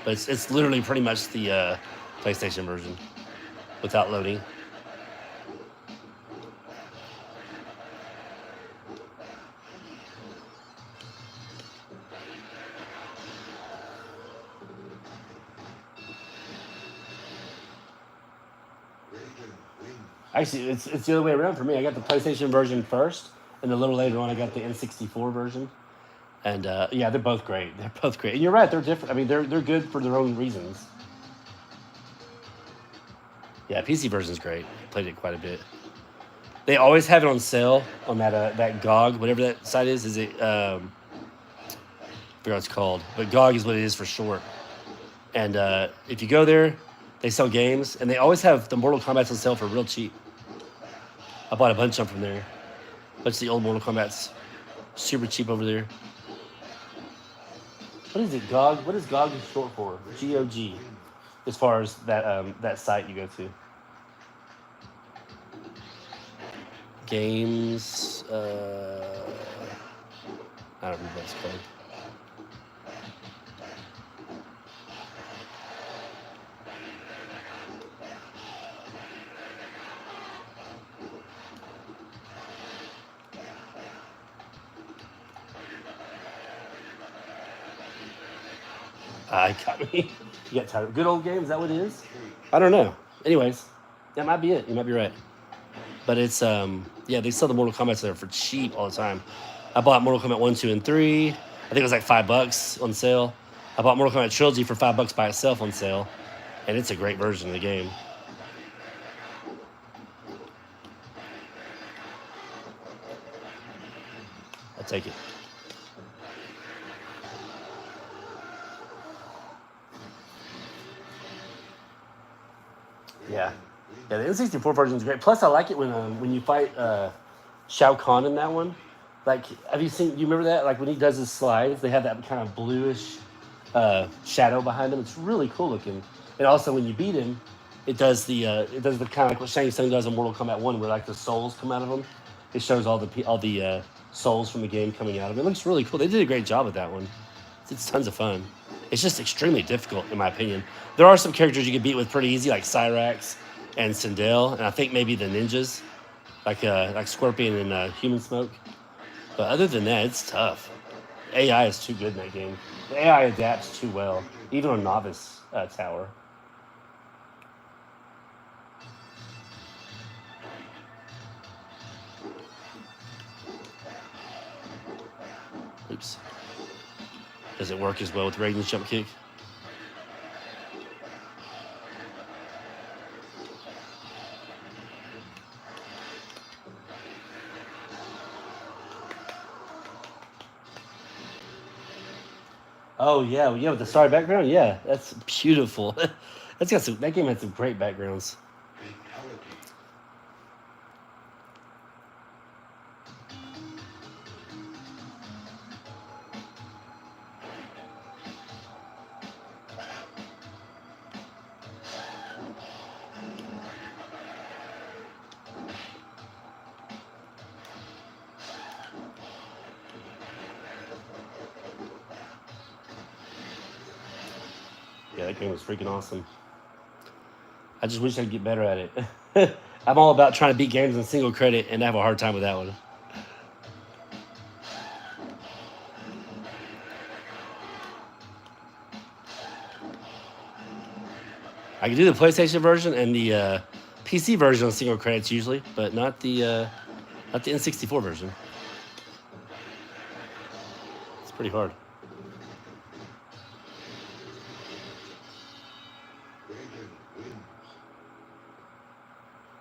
A: but it's literally pretty much the PlayStation version without loading. Actually, it's the other way around for me. I got the PlayStation version first, and a little later on, I got the N64 version. And yeah, they're both great. They're both great. And you're right, they're different. I mean, they're good for their own reasons. Yeah, PC version's great. Played it quite a bit. They always have it on sale on that GOG, whatever that site is. Is it? I forgot what it's called, but GOG is what it is for short. And if you go there, they sell games, and they always have the Mortal Kombat's on sale for real cheap. I bought a bunch of them from there. A bunch of the old Mortal Kombat's. Super cheap over there. What is it, GOG? What is GOG short for? GOG. As far as that site you go to. Games. I don't remember what it's called. I got me. You got tired of good old games. Is that what it is? I don't know. Anyways, that might be it. You might be right. But it's yeah, they sell the Mortal Kombat there for cheap all the time. I bought Mortal Kombat 1, 2, and 3. I think it was like $5 on sale. I bought Mortal Kombat Trilogy for $5 by itself on sale, and it's a great version of the game. I'll take it. Yeah. Yeah, the N64 version is great. Plus, I like it when you fight Shao Kahn in that one. Like, have you seen? You remember that? Like when he does his slides, they have that kind of bluish shadow behind him. It's really cool looking. And also, when you beat him, it does the kind of like what Shang Tsung does in Mortal Kombat 1, where like the souls come out of him. It shows all the souls from the game coming out of him. It looks really cool. They did a great job with that one. It's tons of fun. It's just extremely difficult, in my opinion. There are some characters you can beat with pretty easy, like Cyrax and Sindel, and I think maybe the ninjas, like Scorpion and Human Smoke. But other than that, it's tough. AI is too good in that game. The AI adapts too well, even on Novice Tower. Oops. Does it work as well with Raiden's jump kick? Oh yeah, yeah, with the starry background, yeah, that's beautiful. That game had some great backgrounds.
C: Fatality.
A: Yeah, that game was freaking awesome. I just wish I'd get better at it. I'm all about trying to beat games in single credit, and I have a hard time with that one. I can do the PlayStation version and the PC version on single credits usually, but not the N64 version. It's pretty hard.
C: Raiden wins.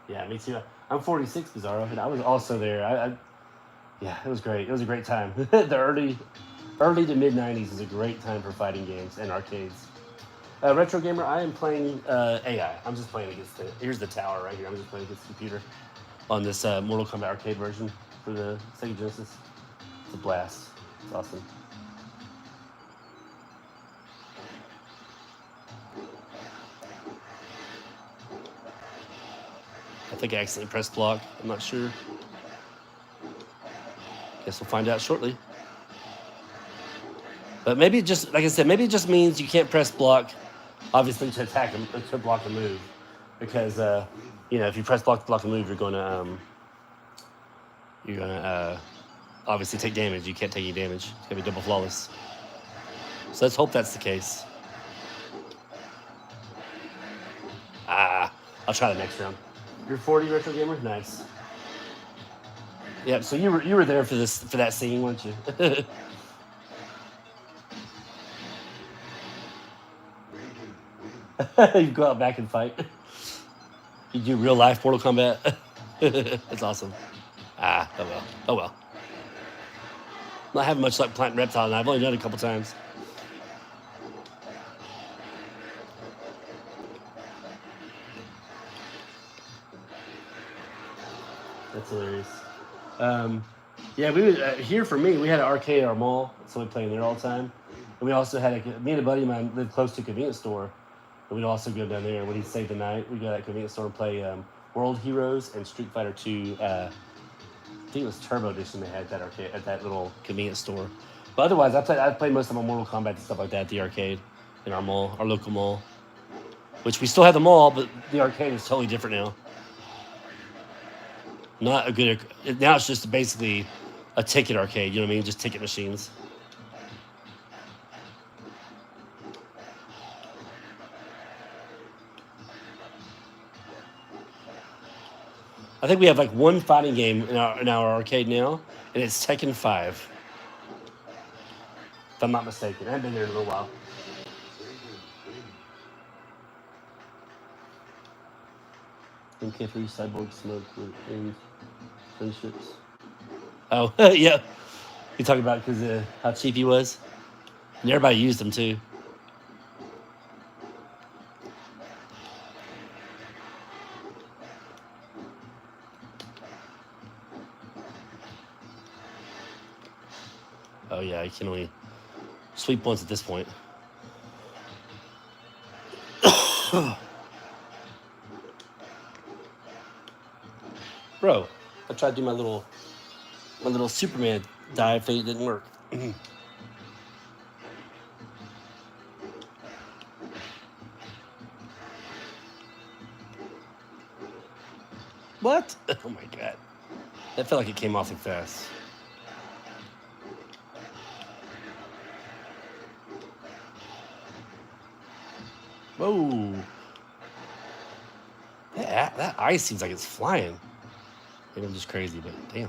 A: Yeah, me too. I'm 46, Bizarro, and I was also there. Yeah, it was great. It was a great time. The early to mid 90s is a great time for fighting games and arcades. Retro Gamer, I am playing AI. I'm just playing against here's the tower right here. I'm just playing against the computer on this Mortal Kombat arcade version for the Sega Genesis. It's a blast. It's awesome. I think I accidentally pressed block. I'm not sure. Guess we'll find out shortly. But maybe it just, like I said, maybe it just means you can't press block, obviously, to attack him, to block a move. Because, if you press block to block a move, you're gonna obviously take damage. You can't take any damage. It's gonna be double flawless. So let's hope that's the case. I'll try the next round. You're 40, Retro Gamer? Nice. Yep, so you were there for that scene, weren't you?
C: Raiden wins.
A: You go out back and fight. You do real life Mortal Kombat. That's awesome. Oh well. Oh well. Not having much luck planting reptile, and I've only done it a couple times. That's hilarious. Yeah, we would here for me. We had an arcade at our mall, so we played in there all the time. And we also had me and a buddy of mine lived close to a convenience store, and we'd also go down there. When he'd save the night, we'd go to that convenience store and play World Heroes and Street Fighter 2. I think it was Turbo Edition. They had that arcade at that little convenience store. But otherwise, I played most of my Mortal Kombat and stuff like that at the arcade in our mall, our local mall. Which we still have the mall, but the arcade is totally different now. Not a good. Now it's just basically a ticket arcade. You know what I mean? Just ticket machines. I think we have like one fighting game in our arcade now, and it's Tekken 5. If I'm not mistaken, I haven't been there in a little while. MK3 Cyborg Smoke and friendships. Oh, yeah. You talking about because how cheap he was? And everybody used him too. Oh, yeah, I can only sweep once at this point. Bro, I tried to do my little Superman dive thing. It didn't work. What? Oh my god. That felt like it came off too fast. Whoa. That ice seems like it's flying. Maybe I'm just crazy, but damn.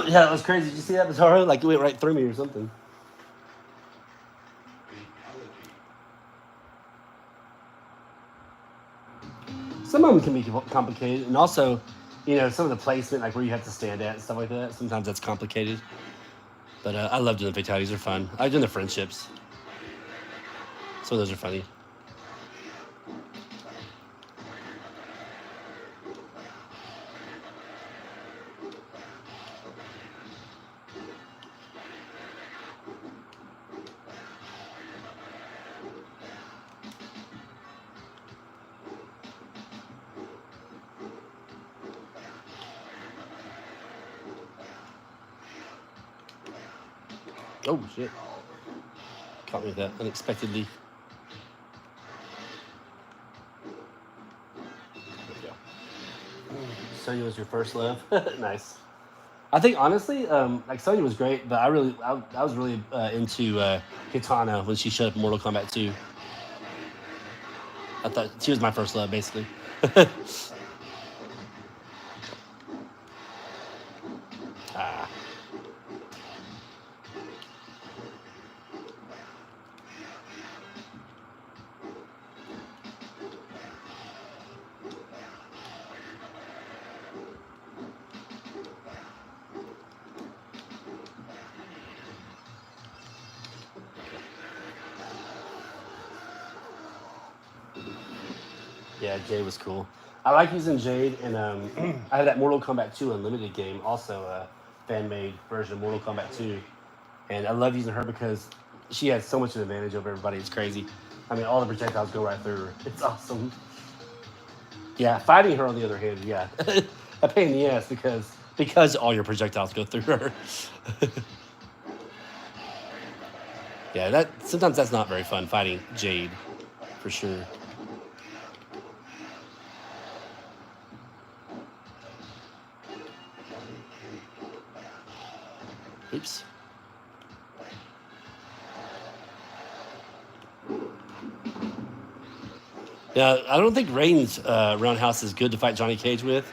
A: Yeah, that was crazy. Did you see that, Bizarro? Like it went right through me or something. Some of them can be complicated, and also, you know, some of the placement, like where you have to stand at and stuff like that. Sometimes that's complicated. But I love doing the fatalities; they're fun. I like doing the friendships. Some of those are funny. Oh shit! Caught me with that unexpectedly. Sonya was your first love. Nice. I think honestly, like Sonya was great, but I was really into Kitana when she showed up in Mortal Kombat 2. I thought she was my first love, basically. Ah. Yeah, Jade was cool. I like using Jade, and I had that Mortal Kombat 2 Unlimited game, also a fan-made version of Mortal Kombat 2. And I love using her because she has so much of an advantage over everybody. It's crazy. I mean, all the projectiles go right through her. It's awesome. Yeah, fighting her on the other hand, yeah, a pain in the ass because all your projectiles go through her. Yeah, sometimes that's not very fun fighting Jade, for sure. Oops. Yeah, I don't think Raiden's roundhouse is good to fight Johnny Cage with.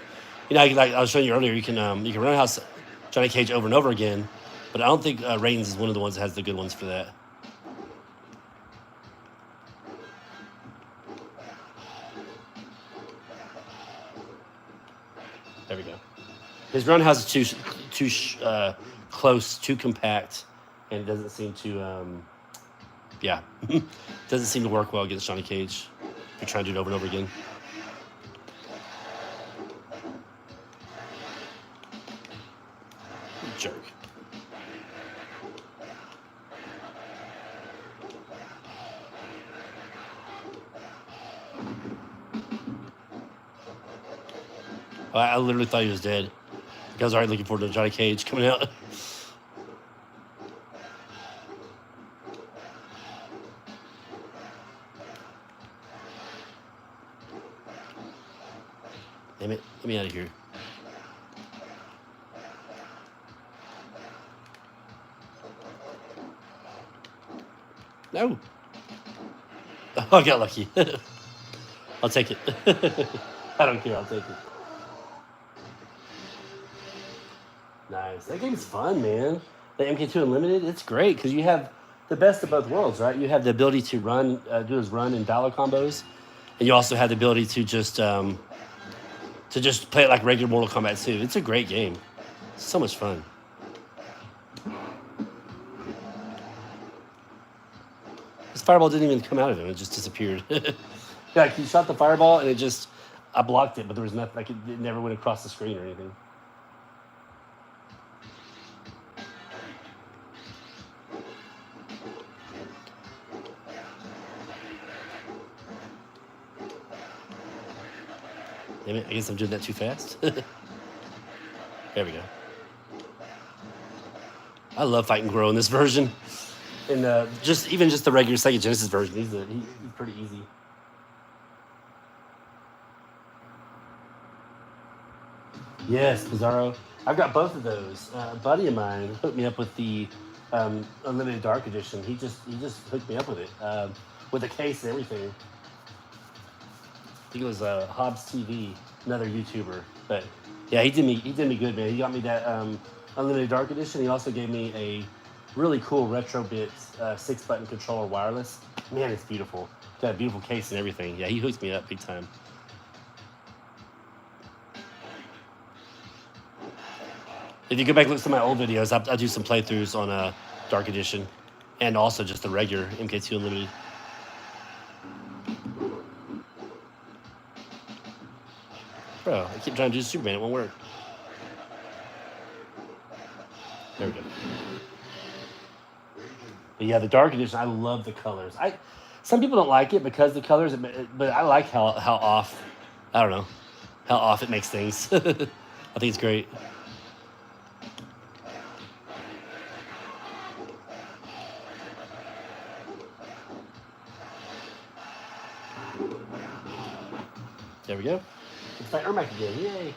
A: You know, like I was showing you earlier, you can roundhouse Johnny Cage over and over again, but I don't think Raiden's is one of the ones that has the good ones for that. There we go. His roundhouse is too close, too compact, and it doesn't seem to, yeah, doesn't seem to work well against Johnny Cage. If you're trying to do it over and over again. Jerk. I literally thought he was dead. I was already looking forward to Johnny Cage coming out. Damn it. Get me out of here. No. Oh, I got lucky. I'll take it. I don't care. I'll take it. Nice. That game's fun, man. The MK2 Unlimited, it's great because you have the best of both worlds, right? You have the ability to run, do his run and Valor combos, and you also have the ability to just play it like regular Mortal Kombat 2. It's a great game. It's so much fun. This fireball didn't even come out of him; it just disappeared. Yeah, he shot the fireball and I blocked it, but there was nothing. Like it never went across the screen or anything. Damn it, I guess I'm doing that too fast. There we go. I love fighting Gro in this version. And even just the regular Sega Genesis version, he's pretty easy. Yes, Bizarro. I've got both of those. A buddy of mine hooked me up with the Unlimited Dark Edition. He just hooked me up with it, with a case and everything. I think it was Hobbs TV, another YouTuber. But yeah, he did me good, man. He got me that Unlimited Dark Edition. He also gave me a really cool Retrobit 6-button controller wireless. Man, it's beautiful. Got a beautiful case and everything. Yeah, he hooked me up big time. If you go back and look at some of my old videos, I do some playthroughs on Dark Edition, and also just the regular MK2 Unlimited. Bro, I keep trying to do Superman, it won't work. There we go. But yeah, the Dark Edition, I love the colors. Some people don't like it because the colors, but I like how off, I don't know, how off it makes things. I think it's great. There we go. Let's fight Ermac again. Yay.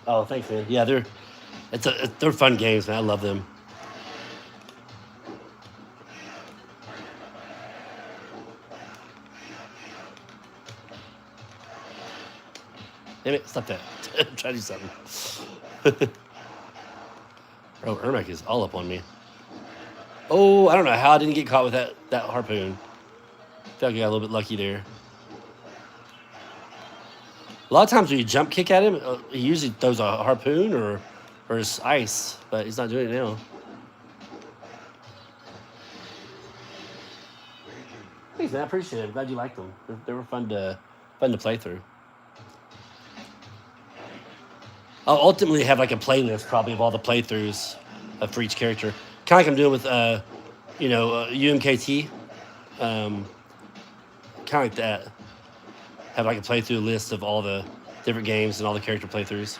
A: Oh, thanks, man. Yeah, they're fun games, man. I love them. Damn it, stop that. Try to do something. Bro, Ermac is all up on me. Oh, I don't know how I didn't get caught with that harpoon. I feel like I got a little bit lucky there. A lot of times when you jump kick at him, he usually throws a harpoon or his ice, but he's not doing it now. Thanks, man. I appreciate it. I'm glad you liked them. They were fun to play through. I'll ultimately have like a playlist probably of all the playthroughs for each character, kind of like I'm doing with UMKT. Kind of like that. Have like a playthrough list of all the different games and all the character playthroughs.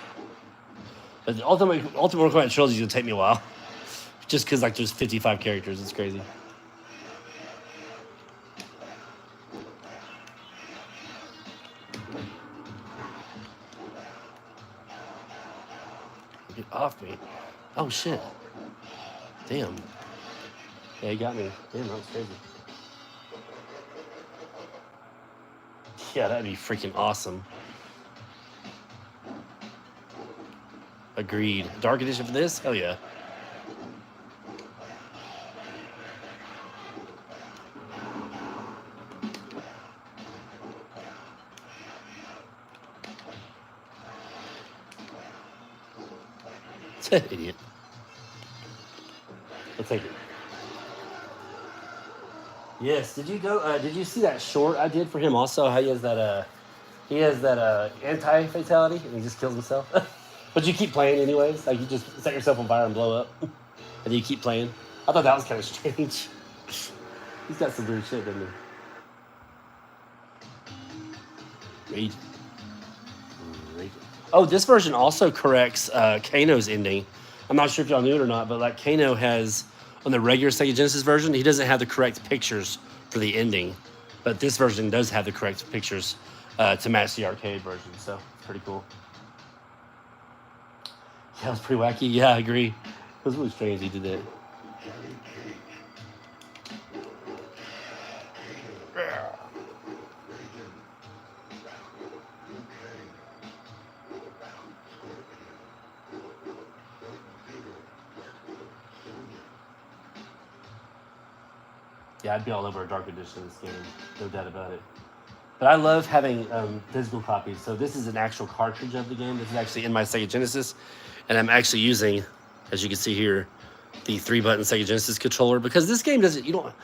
A: But the Ultimate Mortal Kombat Trilogy is gonna take me a while, just because like there's 55 characters. It's crazy. Get off me! Oh shit! Damn. Yeah, he got me. Damn, that was crazy. Yeah, that'd be freaking awesome. Agreed. Dark Edition for this? Hell yeah. Idiot. I'll take it. Yes. Did you go? Did you see that short I did for him? Also, how he has that anti-fatality and he just kills himself. But you keep playing anyways. Like you just set yourself on fire and blow up, and you keep playing. I thought that was kind of strange. He's got some weird shit, doesn't he? Rage. Oh, this version also corrects Kano's ending. I'm not sure if y'all knew it or not, but like Kano has on the regular Sega Genesis version, he doesn't have the correct pictures for the ending, but this version does have the correct pictures to match the arcade version. So it's pretty cool. Yeah, it was pretty wacky. Yeah, I agree. It was really strange he did that.
C: Johnny Cage. Raiden. Liu Kang. Scorpion. Zero.
A: Yeah, I'd be all over a dark edition of this game, no doubt about it. But I love having physical copies. So this is an actual cartridge of the game. This is actually in my Sega Genesis, and I'm actually using, as you can see here, the 3-button Sega Genesis controller because this game doesn't. You don't.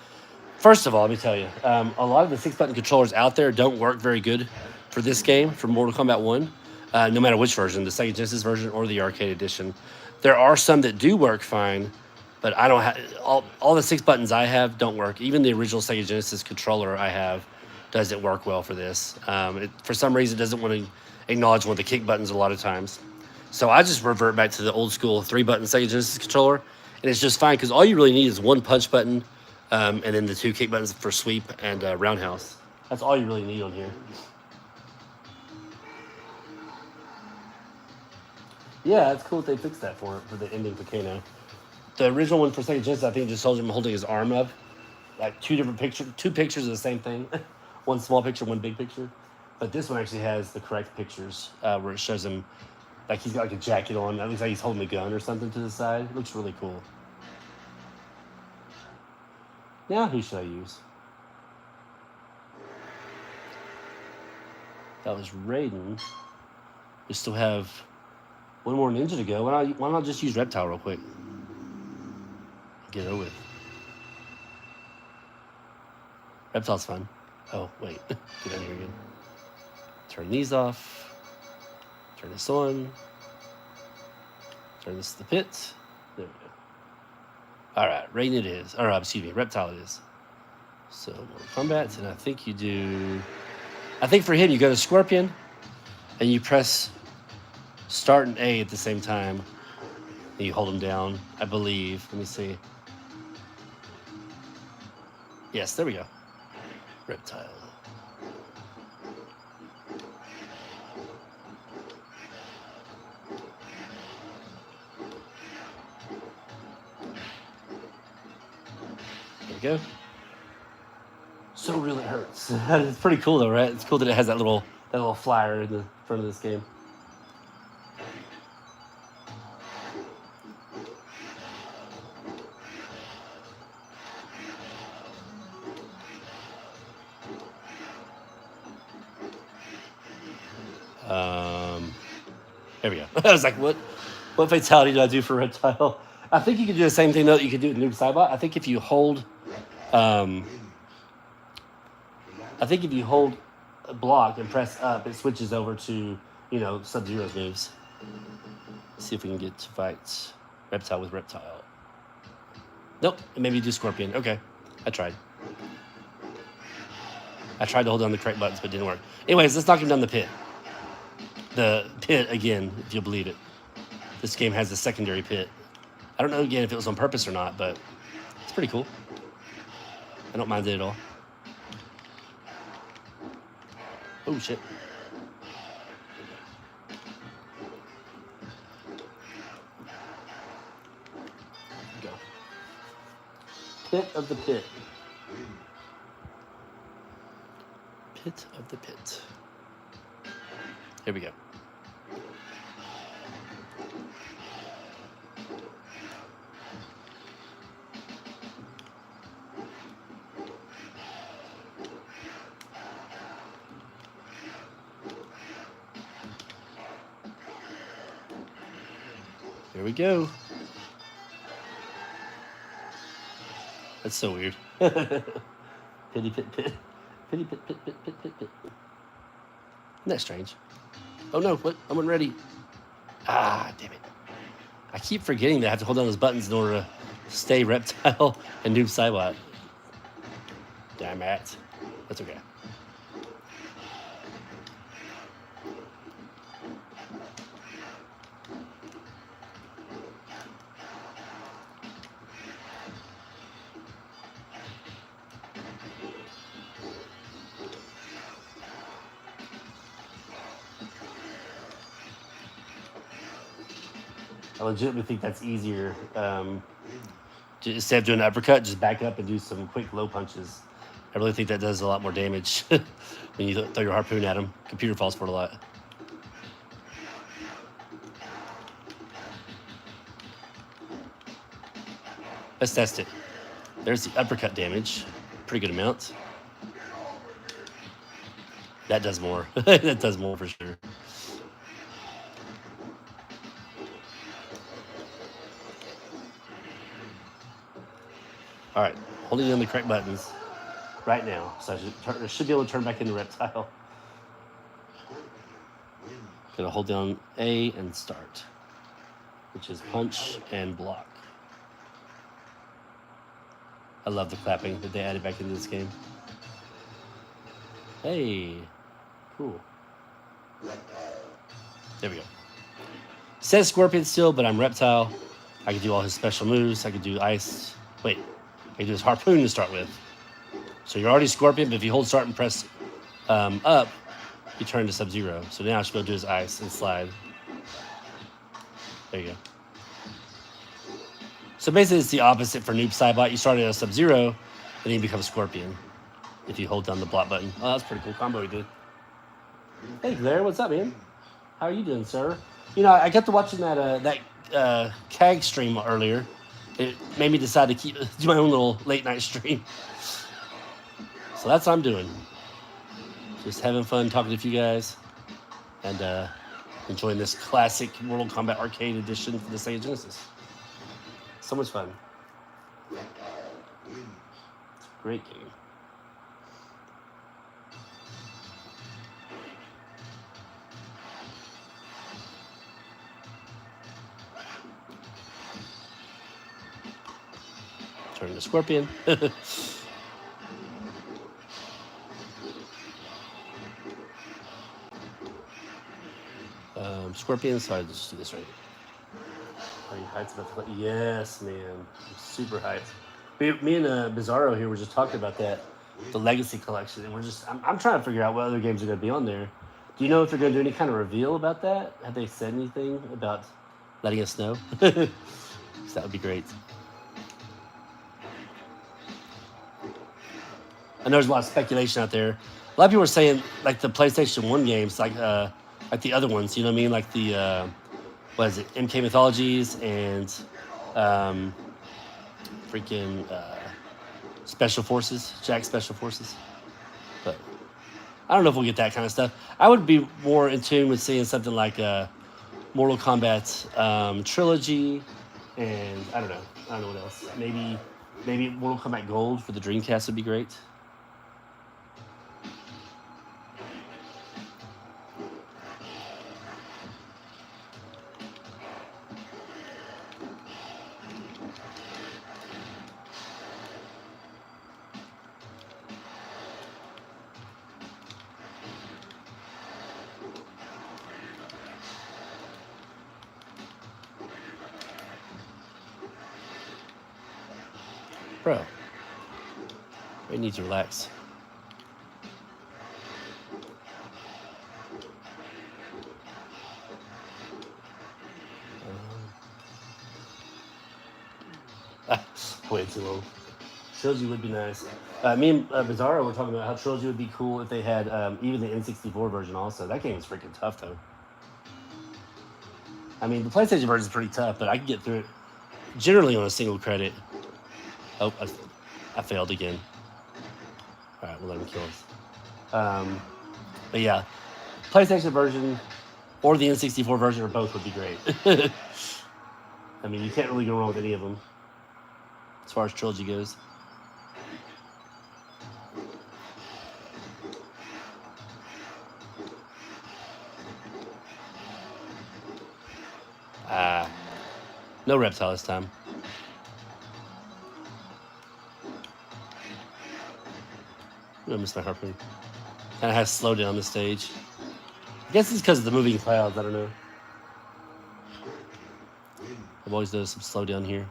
A: First of all, let me tell you, a lot of the 6-button controllers out there don't work very good for this game, for Mortal Kombat 1, no matter which version, the Sega Genesis version or the arcade edition. There are some that do work fine, but I don't have all the 6 buttons I have don't work. Even the original Sega Genesis controller I have doesn't work well for this. For some reason, it doesn't want to acknowledge one of the kick buttons a lot of times. So I just revert back to the old school 3-button Sega Genesis controller, and it's just fine because all you really need is one punch button and then the 2 kick buttons for sweep and roundhouse. That's all you really need on here. Yeah, it's cool that they fixed that for the ending for Kano. The original one for Sega Genesis, I think, just shows him holding his arm up, like 2 pictures of the same thing, one small picture, one big picture. But this one actually has the correct pictures where it shows him like he's got like a jacket on. It looks like he's holding a gun or something to the side. It looks really cool. Now who should I use? That was Raiden. We still have one more ninja to go. Why not just use Reptile real quick? Get it over with. Reptile's fun. Oh, wait. Get in here again. Turn these off. Turn this on. Turn this to the pit. There we go. Alright, Raiden it is. Or, excuse me, Reptile it is. So, Mortal Kombat, and I think you do... I think for him, you go to Scorpion, and you press Start and A at the same time. And you hold him down, I believe. Let me see. Yes, there we go. Reptile. There we go. So really hurts. It's pretty cool though, right? It's cool that it has that little flyer in the front of this game. There we go. I was like, what fatality did I do for Reptile? I think you could do the same thing though that you could do with Noob Saibot. I think if you hold a block and press up, it switches over to, Sub-Zero's moves. Let's see if we can get to fight Reptile with Reptile. Nope, maybe do Scorpion. Okay, I tried. I tried to hold down the correct buttons, but it didn't work. Anyways, let's knock him down the pit. The pit again, if you'll believe it. This game has a secondary pit. I don't know again if it was on purpose or not, but it's pretty cool. I don't mind it at all. Oh shit. Go. Pit of the pit. Pit of the pit. Here we go. Here we go. That's so weird. Pitty pit pit. Pitty pit pit pit pit pit pit. Isn't that strange? Oh no, what? I wasn't ready. Ah, damn it. I keep forgetting that I have to hold down those buttons in order to stay Reptile and Noob Saibot. Damn it. That's okay. I legitimately think that's easier. Instead of doing an uppercut, just back up and do some quick low punches. I really think that does a lot more damage when you throw your harpoon at him. Computer falls for it a lot. Let's test it. There's the uppercut damage. Pretty good amount. That does more. That does more for sure. All right, holding down the correct buttons right now. So I should be able to turn back into Reptile. Gonna hold down A and start, which is punch and block. I love the clapping that they added back into this game. Hey, cool. There we go. Says Scorpion still, but I'm Reptile. I can do all his special moves. I can do ice. Wait. I do his harpoon to start with. So you're already Scorpion, but if you hold start and press up, you turn to Sub-Zero. So now I should be able to do his ice and slide. There you go. So basically it's the opposite for Noob Saibot. You start at a Sub-Zero, and then you become Scorpion if you hold down the block button. Oh, that's a pretty cool combo he did. Hey Blair, what's up, man? How are you doing, sir? You know, I got to watching that CAG stream earlier. It made me decide to do my own little late night stream. So that's what I'm doing. Just having fun talking to you guys and enjoying this classic Mortal Kombat Arcade Edition for the Sega Genesis. So much fun. It's a great game. Turn to Scorpion. Scorpion, so I just do this right. Are you hyped about the play? Yes, man. I'm super hyped. Me and Bizarro here were just talking about that, the Legacy Collection, and I'm trying to figure out what other games are going to be on there. Do you know if they're going to do any kind of reveal about that? Have they said anything about letting us know? So that would be great. I know there's a lot of speculation out there. A lot of people are saying like the PlayStation 1 games, like the other ones, you know what I mean? Like the what is it? MK Mythologies and freaking Special Forces, Jack Special Forces. But I don't know if we'll get that kind of stuff. I would be more in tune with seeing something like Mortal Kombat Trilogy, and I don't know what else. Maybe Mortal Kombat Gold for the Dreamcast would be great. Bro, I need to relax. Way too long. Trilogy would be nice. Me and Bizarro were talking about how Trilogy would be cool if they had even the N64 version also. That game is freaking tough, though. I mean, the PlayStation version is pretty tough, but I can get through it generally on a single credit. Oh, I failed again. All right, we'll let him kill us. But yeah, PlayStation version or the N64 version or both would be great. I mean, you can't really go wrong with any of them as far as trilogy goes. No reptile this time. I missed my harpoon. Kind of has slowed down the stage. I guess it's because of the moving clouds. I don't know. I've always noticed some slowdown here.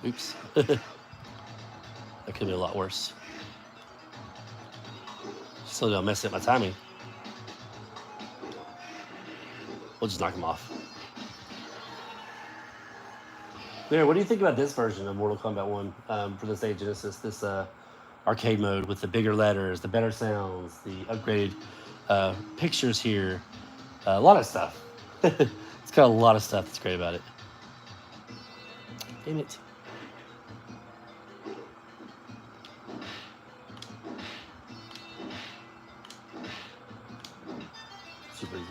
A: Oops. That could have been a lot worse. Still don't mess up my timing. We'll just knock him off. There, what do you think about this version of Mortal Kombat 1 for the Sega Genesis? This arcade mode with the bigger letters, the better sounds, the upgraded pictures here. A lot of stuff. It's got a lot of stuff that's great about it. Damn it. Super easy.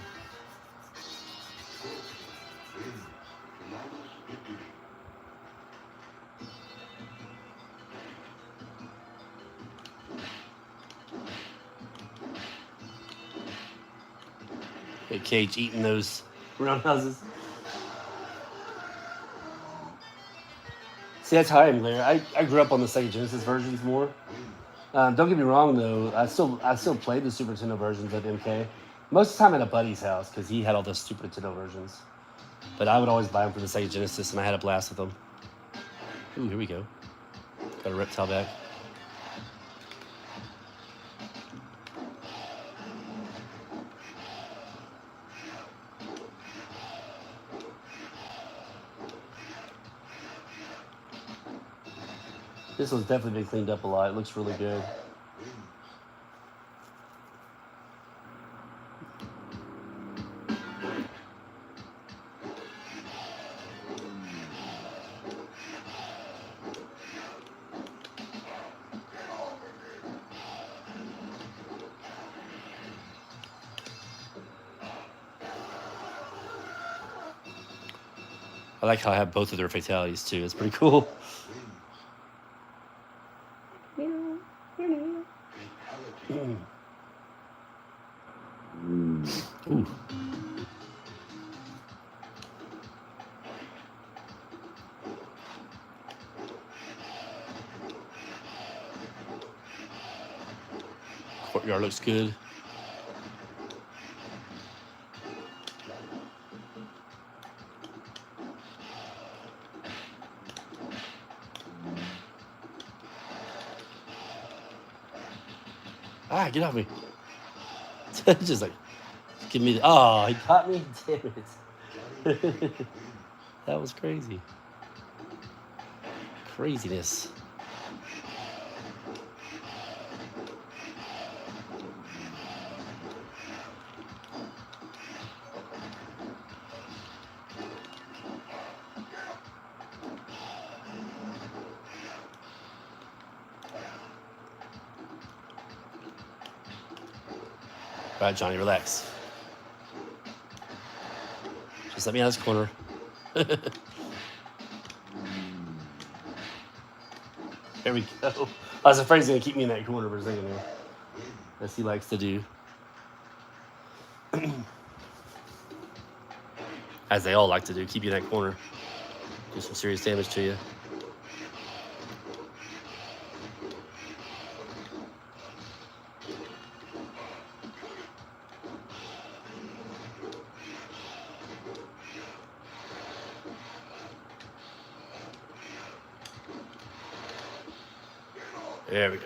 A: Hey, Cage eating those roundhouses. See, that's how I am, Blair. I grew up on the Sega Genesis versions more. Don't get me wrong, though. I still played the Super Nintendo versions of MK. Most of the time at a buddy's house because he had all the Super Nintendo versions. But I would always buy them for the Sega Genesis, and I had a blast with them. Ooh, here we go. Got a reptile back. This one's definitely been cleaned up a lot. It looks really good. I like how I have both of their fatalities too. It's pretty cool. Ooh. Courtyard looks good. Ah, get off me. Just like, give me the, oh, he caught me? Damn it. That was crazy. Craziness. All right, Johnny, relax. Just let me out of this corner. There we go. I was afraid he's going to keep me in that corner for a second there. As he likes to do. As they all like to do, keep you in that corner. Do some serious damage to you. There we go.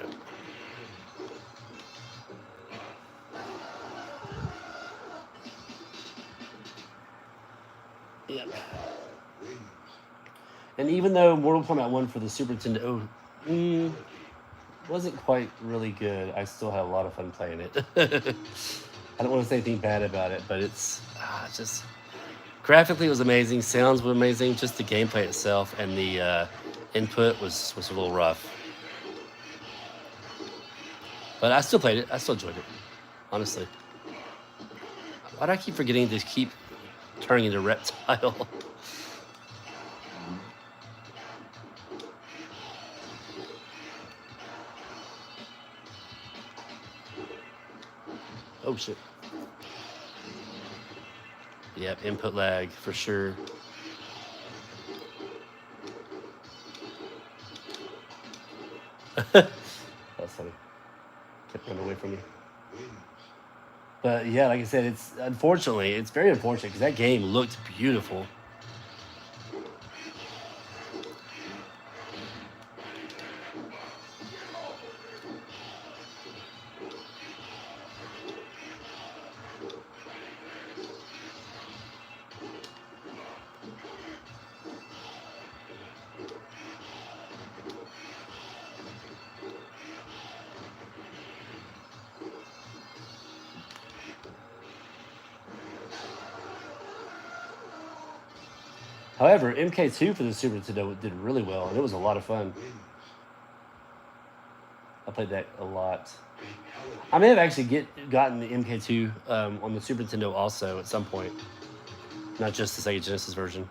A: Yep. And even though Mortal Kombat 1 for the Super Nintendo wasn't quite really good, I still had a lot of fun playing it. I don't want to say anything bad about it, but it's just Graphically, it was amazing. Sounds were amazing. Just the gameplay itself and the input was a little rough. But I still played it. I still enjoyed it, honestly. Why do I keep forgetting to keep turning into reptile? Oh shit. Yep, input lag for sure. That's funny. Kept running away from me. But yeah, like I said, it's very unfortunate because that game looked beautiful. However, MK2 for the Super Nintendo did really well, and it was a lot of fun. I played that a lot. I may have actually gotten the MK2 on the Super Nintendo also at some point, not just the Sega Genesis version.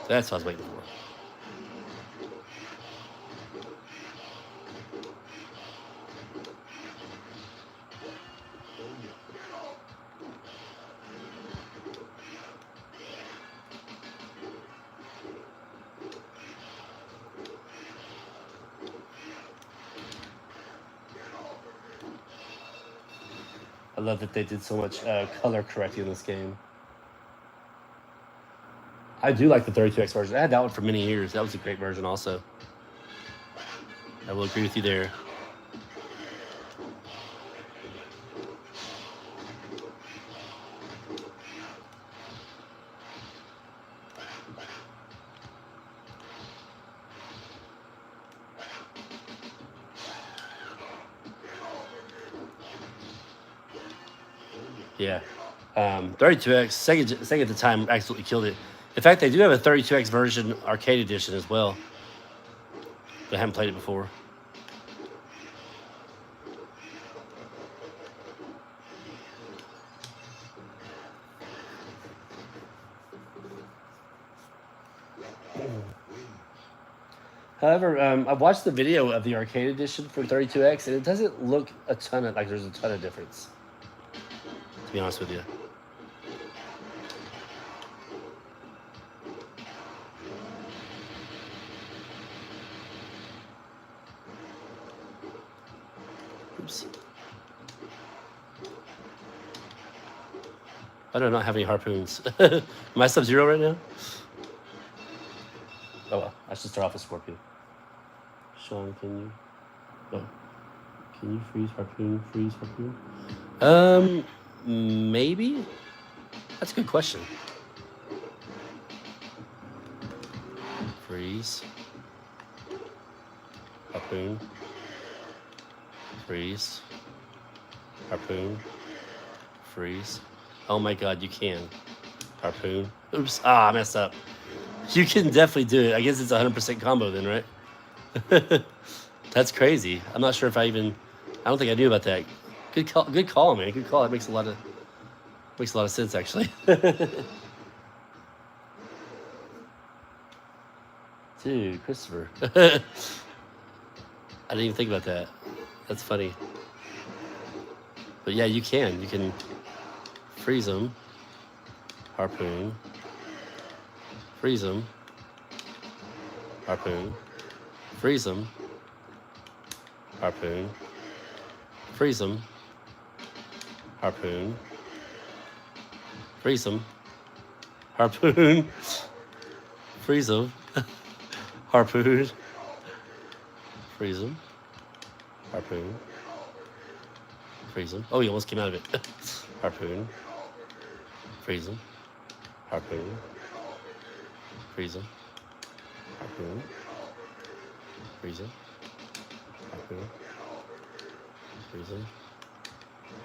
A: That's what I was waiting for. I love that they did so much color correcting in this game. I do like the 32X version. I had that one for many years. That was a great version also. I will agree with you there. Yeah. 32X, Sega at the time absolutely killed it. In fact, they do have a 32X version arcade edition as well. But I haven't played it before. However, I've watched the video of the arcade edition for 32X, and it doesn't look there's a ton of difference. To be honest with you. Oops. I do not have any harpoons. Am I Sub-Zero right now? Oh well, I should start off with Scorpion. Sean, can you freeze harpoon? Maybe? That's a good question. Freeze. Harpoon. Freeze. Harpoon. Freeze. Oh my god, you can. Harpoon. Oops. I messed up. You can definitely do it. I guess it's a 100% combo then, right? That's crazy. I'm not sure if I don't think I knew about that. Good call, man. Good call. That makes a lot of sense, actually. Dude, Christopher. I didn't even think about that. That's funny. But yeah, you can freeze them. Harpoon. Freeze them. Harpoon. Freeze them. Harpoon. Freeze them. Harpoon. Freeze them. Harpoon. Freeze them. Harpoon. Freeze them. Harpoon. Freeze them. Oh, he almost came out of it. Harpoon. Freeze them. Harpoon. Freeze them. Harpoon. Reason. Harpoon. Reason.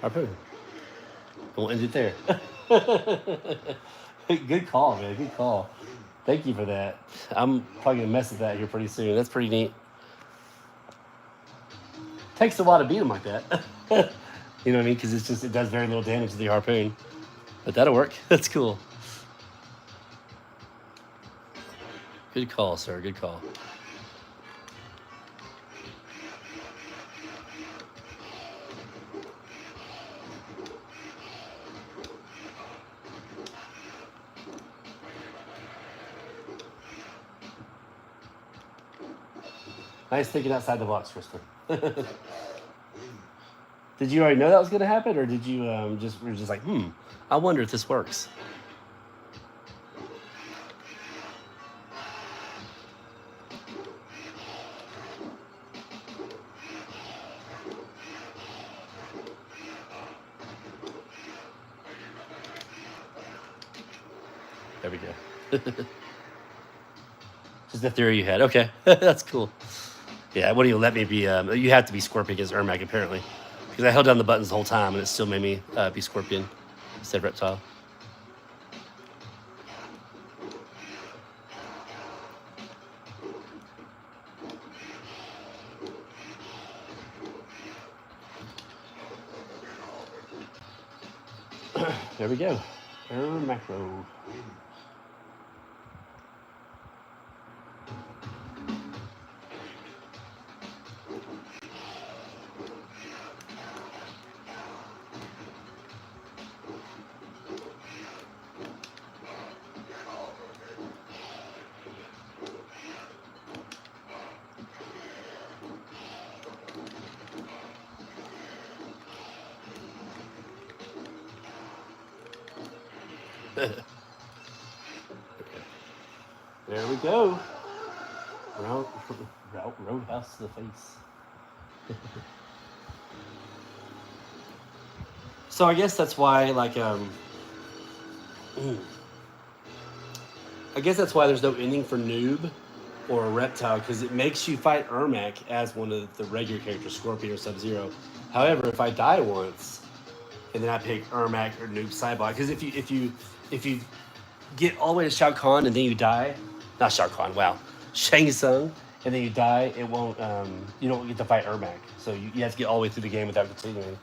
A: Harpoon. And we'll end it there. Good call, man. Good call. Thank you for that. I'm probably gonna mess with that here pretty soon. That's pretty neat. Takes a while to beat him like that. You know what I mean? Because it does very little damage to the harpoon. But that'll work. That's cool. Good call, sir. Good call. Nice thinking outside the box, Kristen. Did you already know that was going to happen, or did you were just like, I wonder if this works? There we go. Just the theory you had. Okay, that's cool. Yeah, what do you let me be? You have to be Scorpion against Ermac, apparently. Because I held down the buttons the whole time, and it still made me be Scorpion instead of Reptile. There we go. Macro. There we go. Roadhouse to the face. So I guess that's why, like, I guess that's why there's no ending for Noob or a Reptile, because it makes you fight Ermac as one of the regular characters, Scorpion or Sub-Zero. However, if I die once, and then I pick Ermac or Noob Sidebot, because if you get all the way to Shao Kahn and then you die, not Shao Kahn, wow, Shang Tsung, and then you die, it won't, you don't get to fight Ermac. So you have to get all the way through the game without continuing.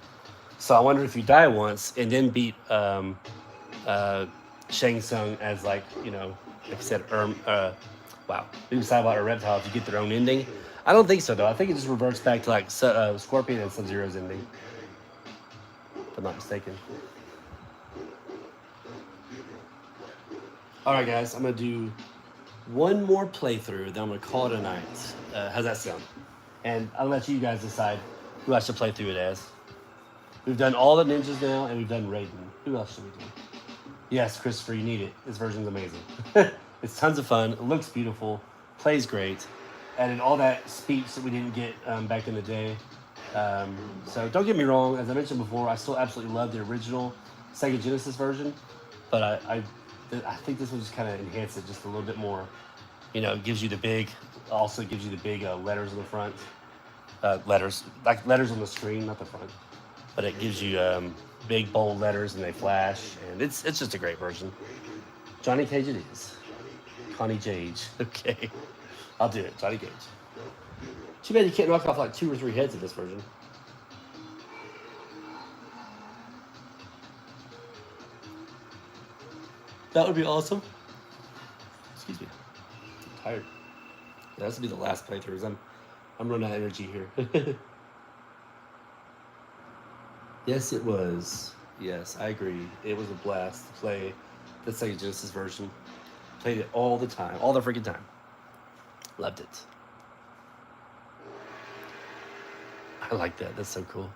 A: So I wonder if you die once and then beat Shang Tsung as, like, you know, like I said, wow, Noob Sidebot or Reptile, if you get their own ending. I don't think so, though. I think it just reverts back to, like, Scorpion and Sub-Zero's ending, if I'm not mistaken. All right, guys, I'm going to do one more playthrough, then I'm going to call it a night. How's that sound? And I'll let you guys decide who I should play through it as. We've done all the ninjas now, and we've done Raiden. Who else should we do? Yes, Christopher, you need it. This version's amazing. It's tons of fun. It looks beautiful. Plays great. Added all that speech that we didn't get back in the day. So don't get me wrong. As I mentioned before, I still absolutely love the original Sega Genesis version. But I think this one just kind of enhances it just a little bit more. You know, it gives you the big, also gives you the big letters on the front. Letters, like letters on the screen, not the front. But it gives you big, bold letters, and they flash. And it's just a great version. Johnny Cage it is. Connie Jage. Okay. I'll do it. Johnny Cage. Too bad you can't knock off like 2 or 3 heads in this version. That would be awesome. Excuse me. I'm tired. Yeah, this will be the last playthrough. I'm running out of energy here. Yes, it was. Yes, I agree. It was a blast to play the Sega Genesis version. Played it all the time. All the freaking time. Loved it. I like that. That's so cool.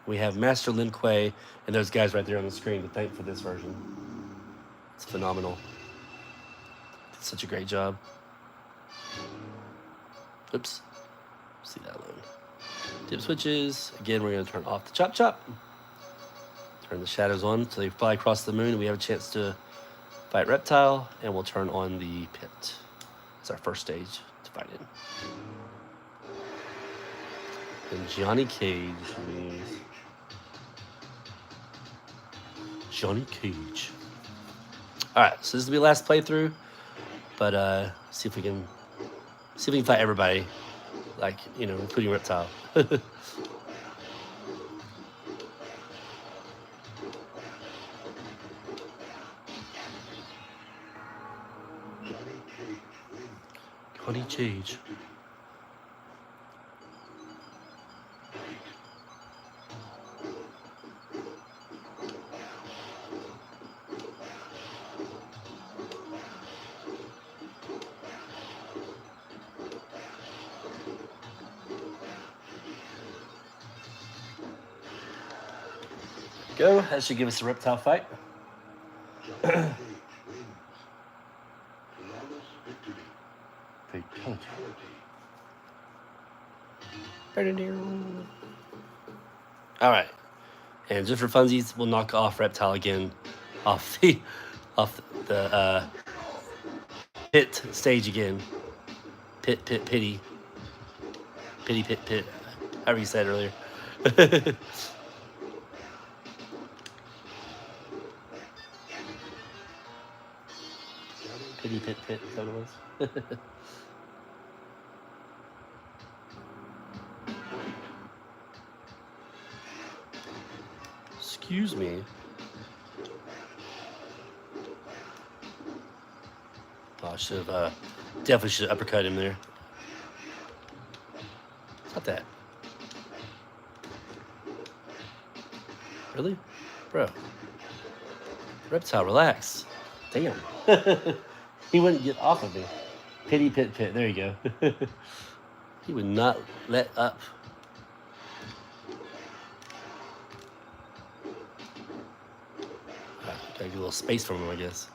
A: We have Master Lin Kuei and those guys right there on the screen to thank for this version. It's phenomenal. Did such a great job. Oops. See that alone. Dip switches. Again, we're going to turn off the chop chop. Turn the shadows on so they fly across the moon and we have a chance to fight Reptile. And we'll turn on the pit. It's our first stage. fighting. And Johnny Cage. Please. Johnny Cage. Alright, so this will be the last playthrough. But see if we can fight everybody. Like, you know, including Reptile. Johnny Cage. Go. That should give us a Reptile fight.
C: Johnny Cage wins. Flawless victory.
A: Fatality.
C: Fatality.
A: All right, and just for funsies, we'll knock off Reptile again, off the pit stage again. Pity. However you said it earlier. Pity pit. Is that what it was? Excuse me. Oh, I should have definitely should have uppercut him there. Stop that. Really? Bro. Reptile, relax. Damn. He wouldn't get off of me. Pity pit. There you go. He would not let up. Gotta get a little space from him, I guess.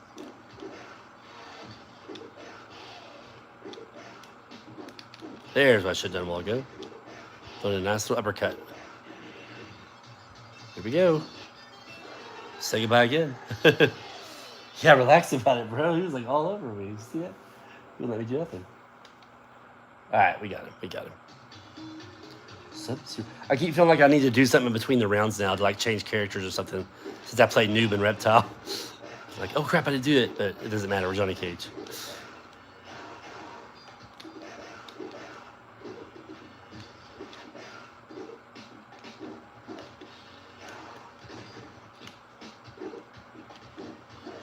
A: There's what I should have done a while ago. Throw a nice little uppercut. Here we go. Say goodbye again. Yeah, relax about it, bro. He was like all over me. You see that? He wouldn't let me do nothing. Alright, we got him. I keep feeling like I need to do something in between the rounds now to like change characters or something. Since I played Noob and Reptile. Like, oh crap, I didn't do it, but it doesn't matter. We're Johnny Cage.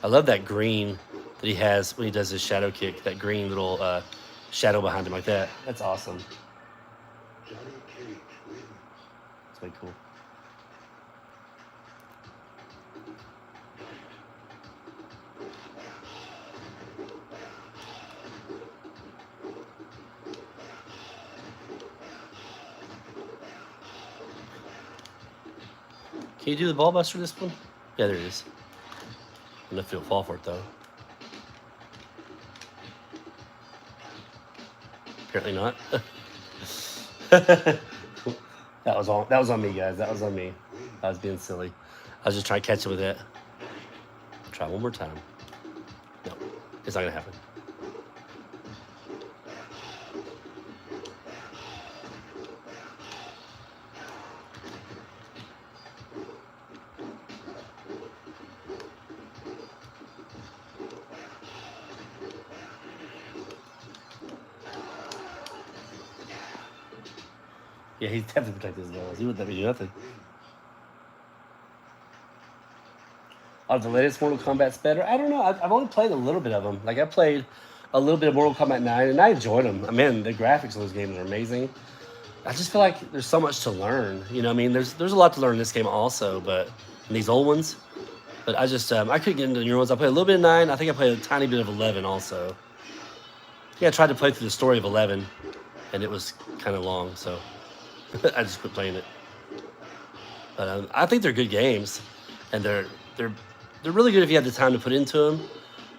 A: I love that green that he has when he does his shadow kick. That green little shadow behind him like that. That's awesome.
C: Johnny Cage wins.
A: It's way cool. Can you do the ball buster this one? Yeah, there it is. I don't know if he'll fall for it though. Apparently not. That was on me, guys. That was on me. I was being silly. I was just trying to catch him with that. Try one more time. No, it's not gonna happen. Yeah, he's definitely protecting his balls. He wouldn't let me do nothing. Are the latest Mortal Kombat's better? I don't know. I've only played a little bit of them. Like, I played a little bit of Mortal Kombat 9, and I enjoyed them. I mean, the graphics of those games are amazing. I just feel like there's so much to learn. You know what I mean? There's a lot to learn in this game also, but in these old ones. But I just, I couldn't get into the newer ones. I played a little bit of 9. I think I played a tiny bit of 11 also. I think I tried to play through the story of 11, and it was kind of long, so I just quit playing it. But I think they're good games, and they're really good if you have the time to put into them.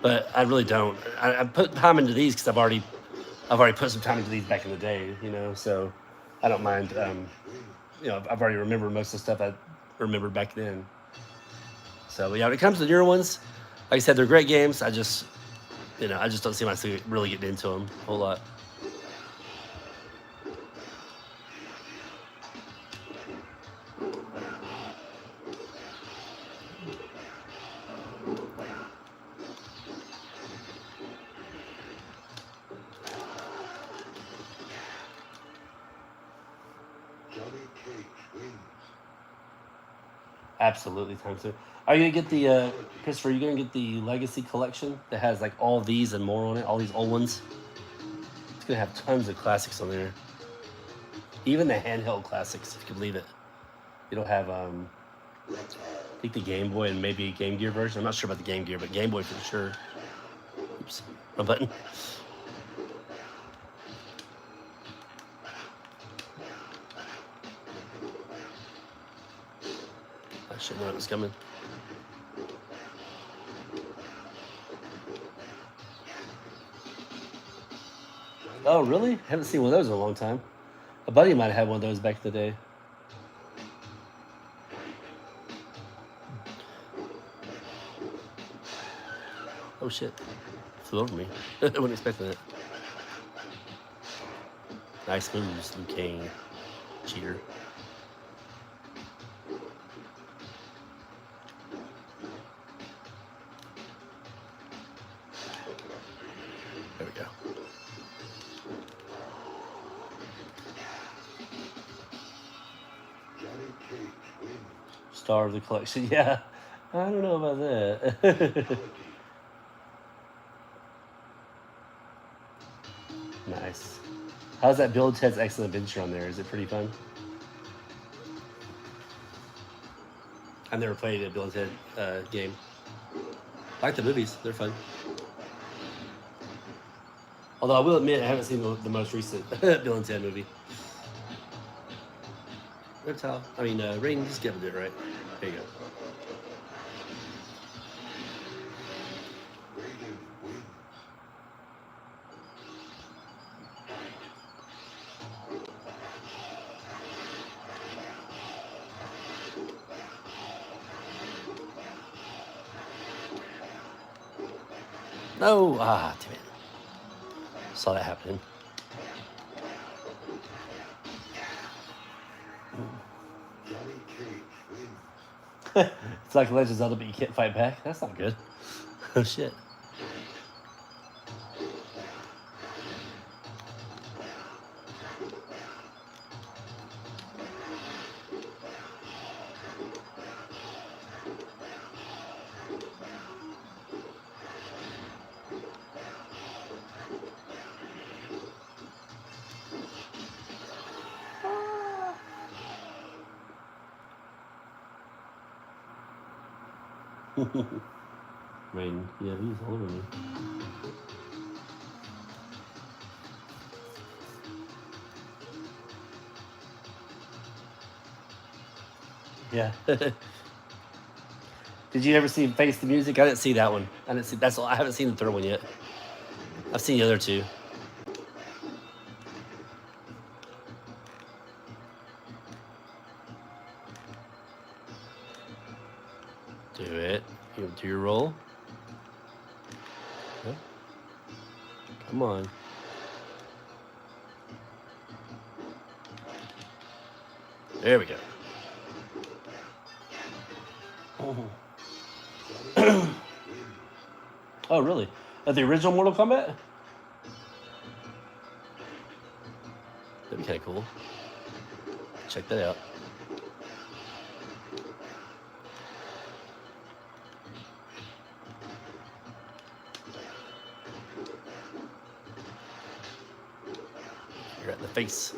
A: But I really don't. I put time into these because I've already put some time into these back in the day, you know. So I don't mind. You know, I've already remembered most of the stuff I remembered back then. So yeah, when it comes to the newer ones, like I said, they're great games. I just don't see myself really getting into them a whole lot. Absolutely, time soon. Are you gonna get the Christopher? Are you gonna get the Legacy Collection that has like all these and more on it? All these old ones. It's gonna have tons of classics on there. Even the handheld classics, if you can believe it. It'll have I think the Game Boy and maybe a Game Gear version. I'm not sure about the Game Gear, but Game Boy for sure. Oops, wrong button. I should know it was coming. Oh, really? Haven't seen one of those in a long time. A buddy might have had one of those back in the day. Oh shit! Flew over me. I wasn't expecting it. Nice moves, Liu Kang. Cheater. There we go.
C: Johnny Cage wins.
A: Star of the collection. Yeah. I don't know about that. Nice. How's that Bill and Ted's Excellent Adventure on there? Is it pretty fun? I've never played a Bill and Ted game. I like the movies. They're fun. Although I will admit I haven't seen the most recent Bill and Ted movie. Reptile. I mean, Rain, just give it right. There you go.
C: Raiden wins.
A: No! Ah, damn it. Saw that happening.
C: Johnny Cage wins.
A: It's like Legend of Zelda, but you can't fight back. That's not good. Oh, shit. Rain, yeah, he's all over me. Yeah. Did you ever see Face the Music? I didn't see that one. I didn't see. That's all. I haven't seen the third one yet. I've seen the other two. Do it. You do your roll. Okay. Come on. There we go. Oh, really? The original Mortal Kombat? That'd be kind of cool. Check that out. You're at the face.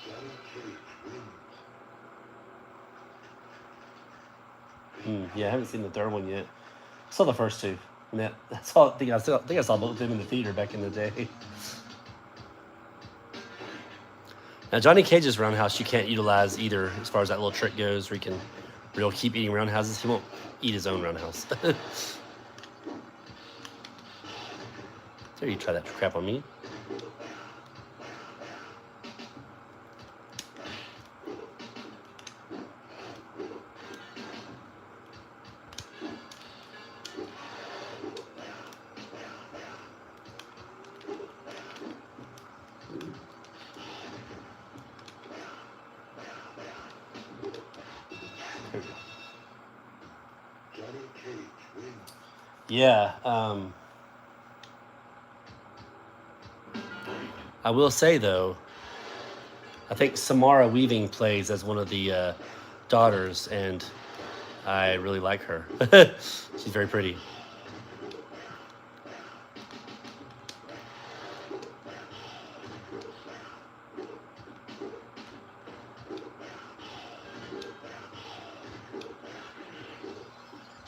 C: Johnny Cage wins.
A: Yeah, I haven't seen the third one yet. Saw the first two. And that's all. I think I saw both of them in the theater back in the day. Now Johnny Cage's roundhouse you can't utilize either, as far as that little trick goes, where he'll keep eating roundhouses. He won't eat his own roundhouse. There, you try that crap on me.
C: Johnny Cage wins.
A: Yeah. I will say though, I think Samara Weaving plays as one of the daughters, and I really like her. She's very pretty.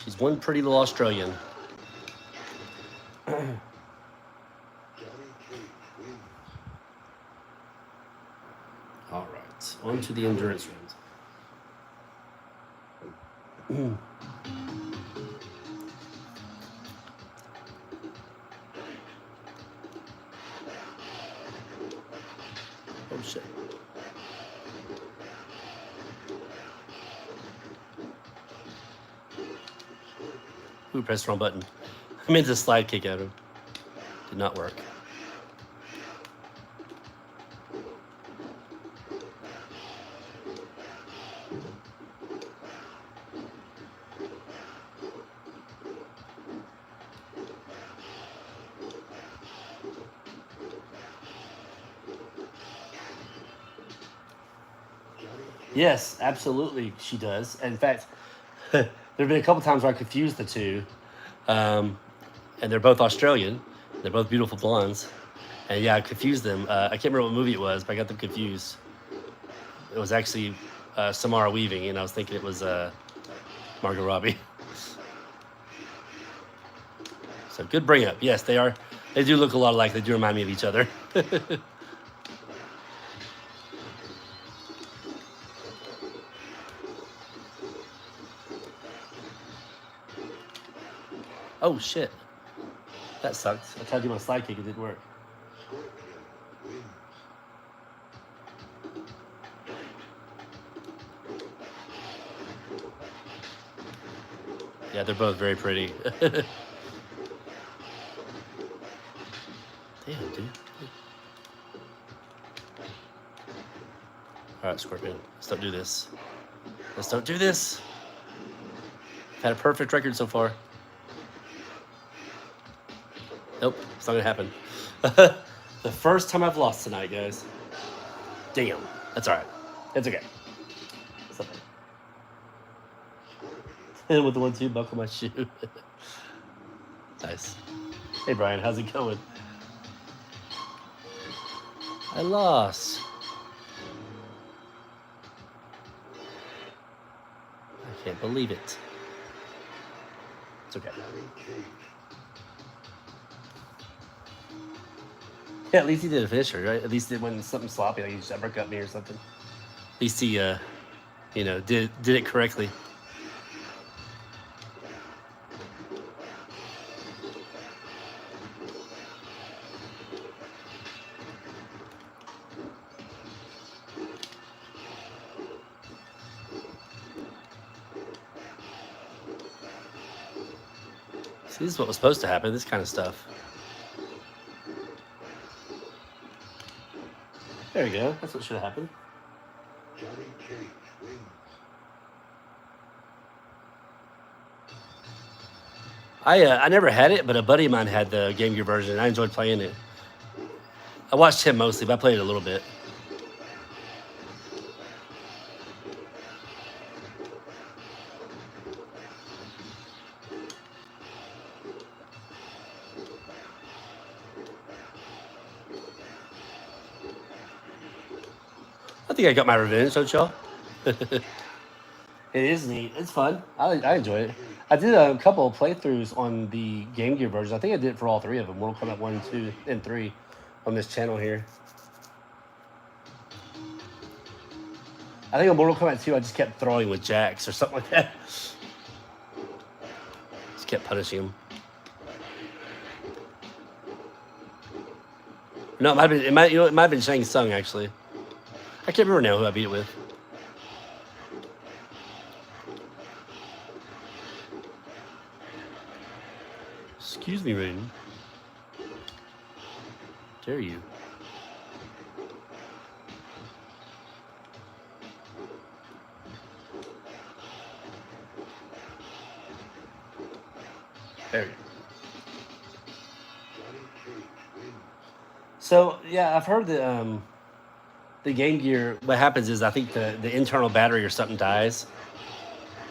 A: She's one pretty little Australian.
C: Johnny Cage wins.
A: All right, on to the endurance round. Oh shit. Ooh, pressed the wrong button. I meant to slide kick at him. Did not work. Yes, absolutely, she does. In fact, there have been a couple times where I confused the two, and they're both Australian. They're both beautiful blondes, and yeah, I confused them. I can't remember what movie it was, but I got them confused. It was actually Samara Weaving, and I was thinking it was Margot Robbie. So good bring up. Yes, they are. They do look a lot alike. They do remind me of each other. Oh shit. That sucks. I tried to do my slide kick, it didn't work.
C: Scorpion wins.
A: Yeah, they're both very pretty. Damn, dude. Alright, Scorpion. Let's don't do this. Let's don't do this. I've had a perfect record so far. Nope, it's not gonna happen. The first time I've lost tonight, guys. Damn. That's alright. It's okay. It's okay. And with the 1-2, buckle my shoe. Nice. Hey Brian, how's it going? I lost. I can't believe it. It's okay.
C: Johnny Cage.
A: Yeah, at least he did a finisher, right? At least it wasn't something sloppy, like he just uppercut me or something. At least he, did it correctly. See, this is what was supposed to happen, this kind of stuff. There you go. That's what should have happened.
C: Johnny Cage wins.
A: I never had it, but a buddy of mine had the Game Gear version, and I enjoyed playing it. I watched him mostly, but I played it a little bit. I think I got my revenge, don't y'all? It is neat. It's fun. I enjoy it. I did a couple of playthroughs on the Game Gear version. I think I did it for all three of them. Mortal Kombat 1, 2, and 3 on this channel here. I think on Mortal Kombat 2, I just kept throwing with Jax or something like that. Just kept punishing him. No, it might have been Shang Tsung, actually. I can't remember now who I beat it with. Excuse me, Raiden. Dare you? There you go.
C: Johnny Cage wins.
A: So yeah, I've heard that the Game Gear, what happens is I think the internal battery or something dies.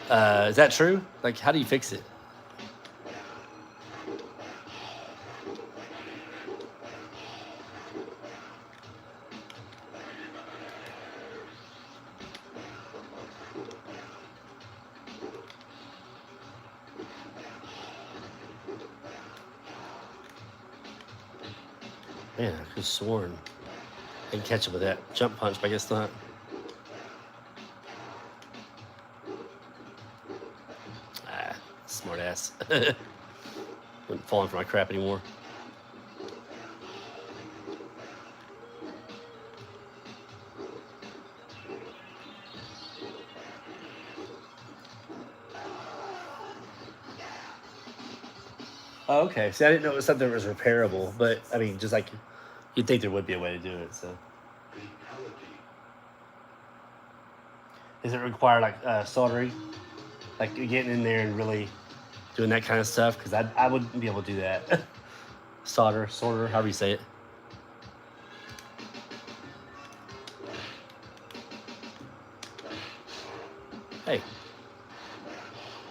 A: Is that true? Like, how do you fix it? Man, I could have sworn I can catch up with that jump punch, but I guess not. Ah, smart ass. Wasn't falling for my crap anymore. Oh, okay. See, I didn't know it was something that was repairable, but I mean, just like you'd think there would be a way to do it. So,
C: Fatality.
A: does it require like soldering, like getting in there and really doing that kind of stuff? Because I wouldn't be able to do that. Solder, however you say it. Hey,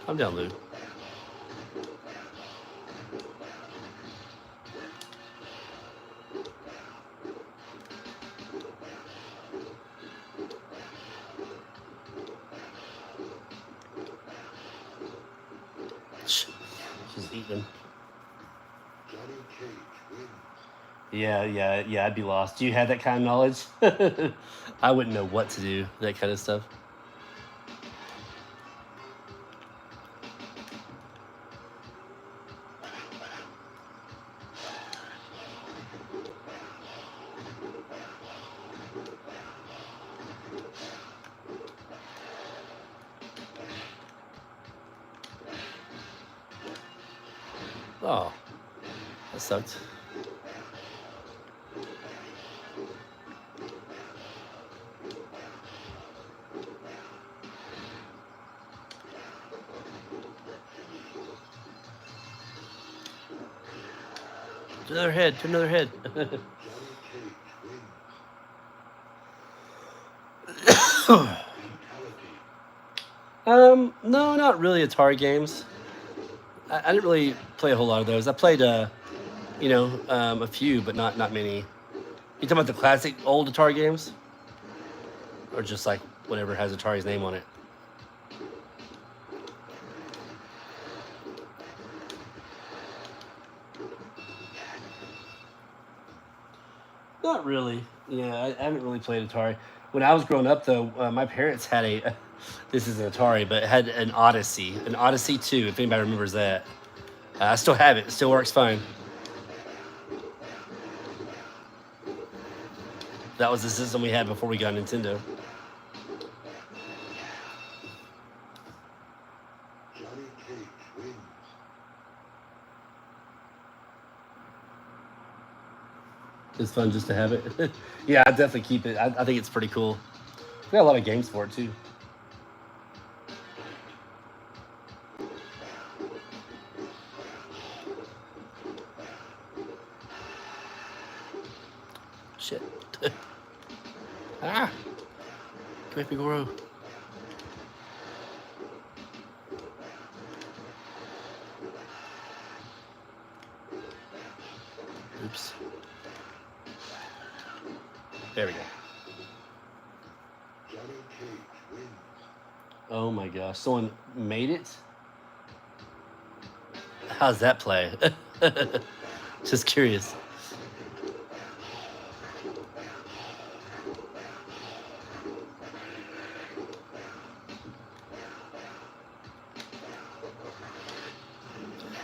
A: calm down, Lou. She's eating.
C: Johnny Cage wins.
A: Yeah, I'd be lost. Do you have that kind of knowledge? I wouldn't know what to do, that kind of stuff. Oh, that sucked. To another head, to another head.
C: Johnny Cage wins. Fatality.
A: No, not really Atari games. I didn't really play a whole lot of those. I played, a few, but not many. You talking about the classic old Atari games, or just like whatever has Atari's name on it? Not really. Yeah, I haven't really played Atari. When I was growing up, though, my parents had a. This is an Atari, but it had an Odyssey 2. If anybody remembers that, I still have it. It still works fine. That was the system we had before we got Nintendo.
C: Johnny Cage wins.
A: It's fun just to have it. Yeah, I definitely keep it. I think it's pretty cool. We got a lot of games for it too. Shit. Ah! Come here, big grow. Oops. There we go.
C: Johnny Cage wins.
A: Oh my gosh, someone made it? How's that play? Just curious.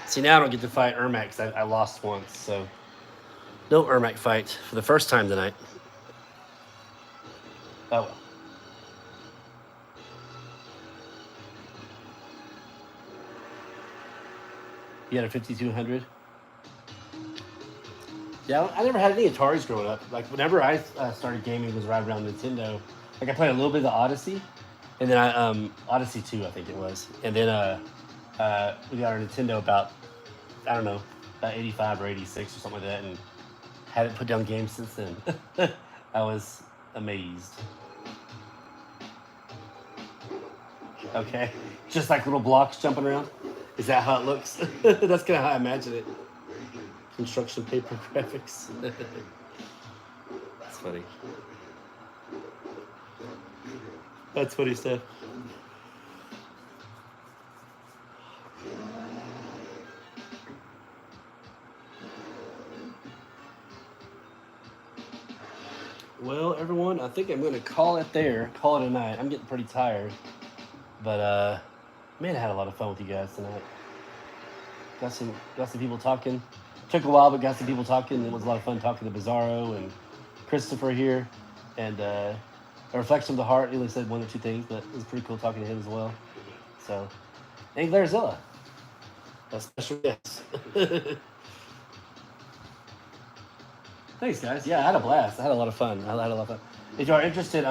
A: See, now I don't get to fight Ermac because I lost once, so no Ermac fight for the first time tonight. Oh well. You had a 5200? Yeah, I never had any Ataris growing up. Like, whenever I started gaming was right around Nintendo. Like, I played a little bit of the Odyssey, and then Odyssey 2, I think it was. And then we got our Nintendo about, I don't know, about 85 or 86 or something like that, and haven't put down games since then. I was amazed. Okay, just like little blocks jumping around. Is that how it looks? That's kind of how I imagine it. Construction paper graphics. That's funny. That's funny stuff. Well, everyone, I think I'm going to call it there. Call it a night. I'm getting pretty tired. But, man, I had a lot of fun with you guys tonight. Got some people talking. Took a while, but got some people talking. It was a lot of fun talking to Bizarro and Christopher here. And a reflection of the heart. He only said one or two things, but it was pretty cool talking to him as well. So, and Glarzilla. A special guest. Thanks, guys. Yeah, I had a blast. I had a lot of fun. If you are interested,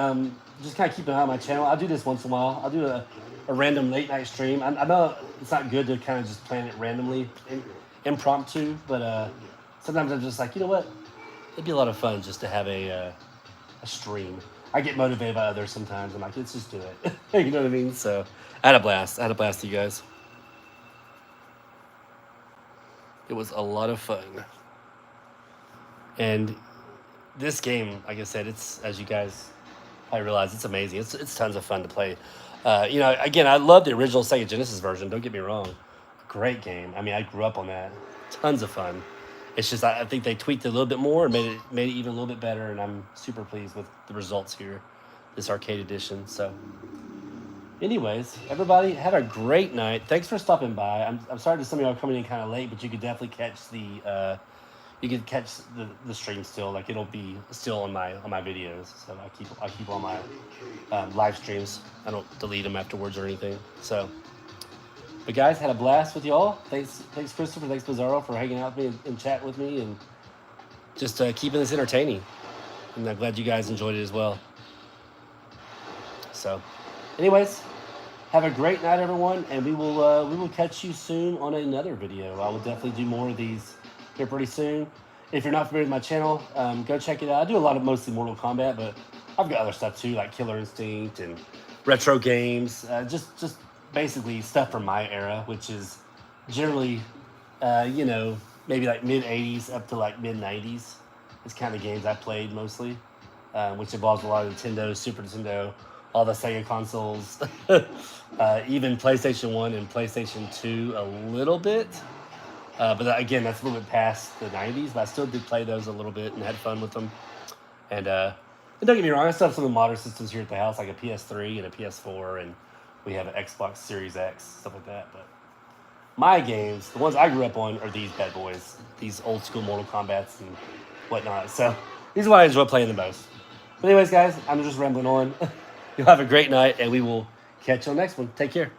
A: just kind of keep an eye on my channel. I'll do this once in a while. I'll do a random late night stream. I know it's not good to kind of just plan it randomly, impromptu, but sometimes I'm just like, you know what? It'd be a lot of fun just to have a stream. I get motivated by others sometimes. I'm like, let's just do it. You know what I mean? So I had a blast. You guys. It was a lot of fun. And this game, like I said, it's, as you guys probably realize, it's amazing. It's tons of fun to play. You know, again, I love the original Sega Genesis version. Don't get me wrong. Great game. I mean, I grew up on that. Tons of fun. It's just, I think they tweaked it a little bit more and made it even a little bit better. And I'm super pleased with the results here, this arcade edition. So anyways, everybody have a great night. Thanks for stopping by. I'm sorry that some of y'all are coming in kind of late, but you could definitely catch the stream still. Like, it'll be still on my videos. So I keep all my live streams. I don't delete them afterwards or anything. So, but guys, had a blast with y'all. Thanks Christopher. Thanks Bizarro for hanging out with me and chatting with me and just keeping this entertaining. And I'm glad you guys enjoyed it as well. So, anyways, have a great night, everyone, and we will catch you soon on another video. I will definitely do more of these here pretty soon. If you're not familiar with my channel, go check it out. I do a lot of mostly Mortal Kombat, but I've got other stuff too, like Killer Instinct and retro games. Just basically stuff from my era, which is generally, you know, maybe like mid 80s up to like mid 90s. It's kind of games I played mostly, which involves a lot of Nintendo, Super Nintendo, all the Sega consoles, even PlayStation 1 and PlayStation 2 a little bit. But again, that's a little bit past the 90s, but I still did play those a little bit and had fun with them. And don't get me wrong, I still have some of the modern systems here at the house, like a PS3 and a PS4, and we have an Xbox Series X, stuff like that. But my games, the ones I grew up on, are these bad boys, these old school Mortal Kombats and whatnot. So these are what I enjoy playing the most. But anyways, guys, I'm just rambling on. You'll have a great night, and we will catch you on the next one. Take care.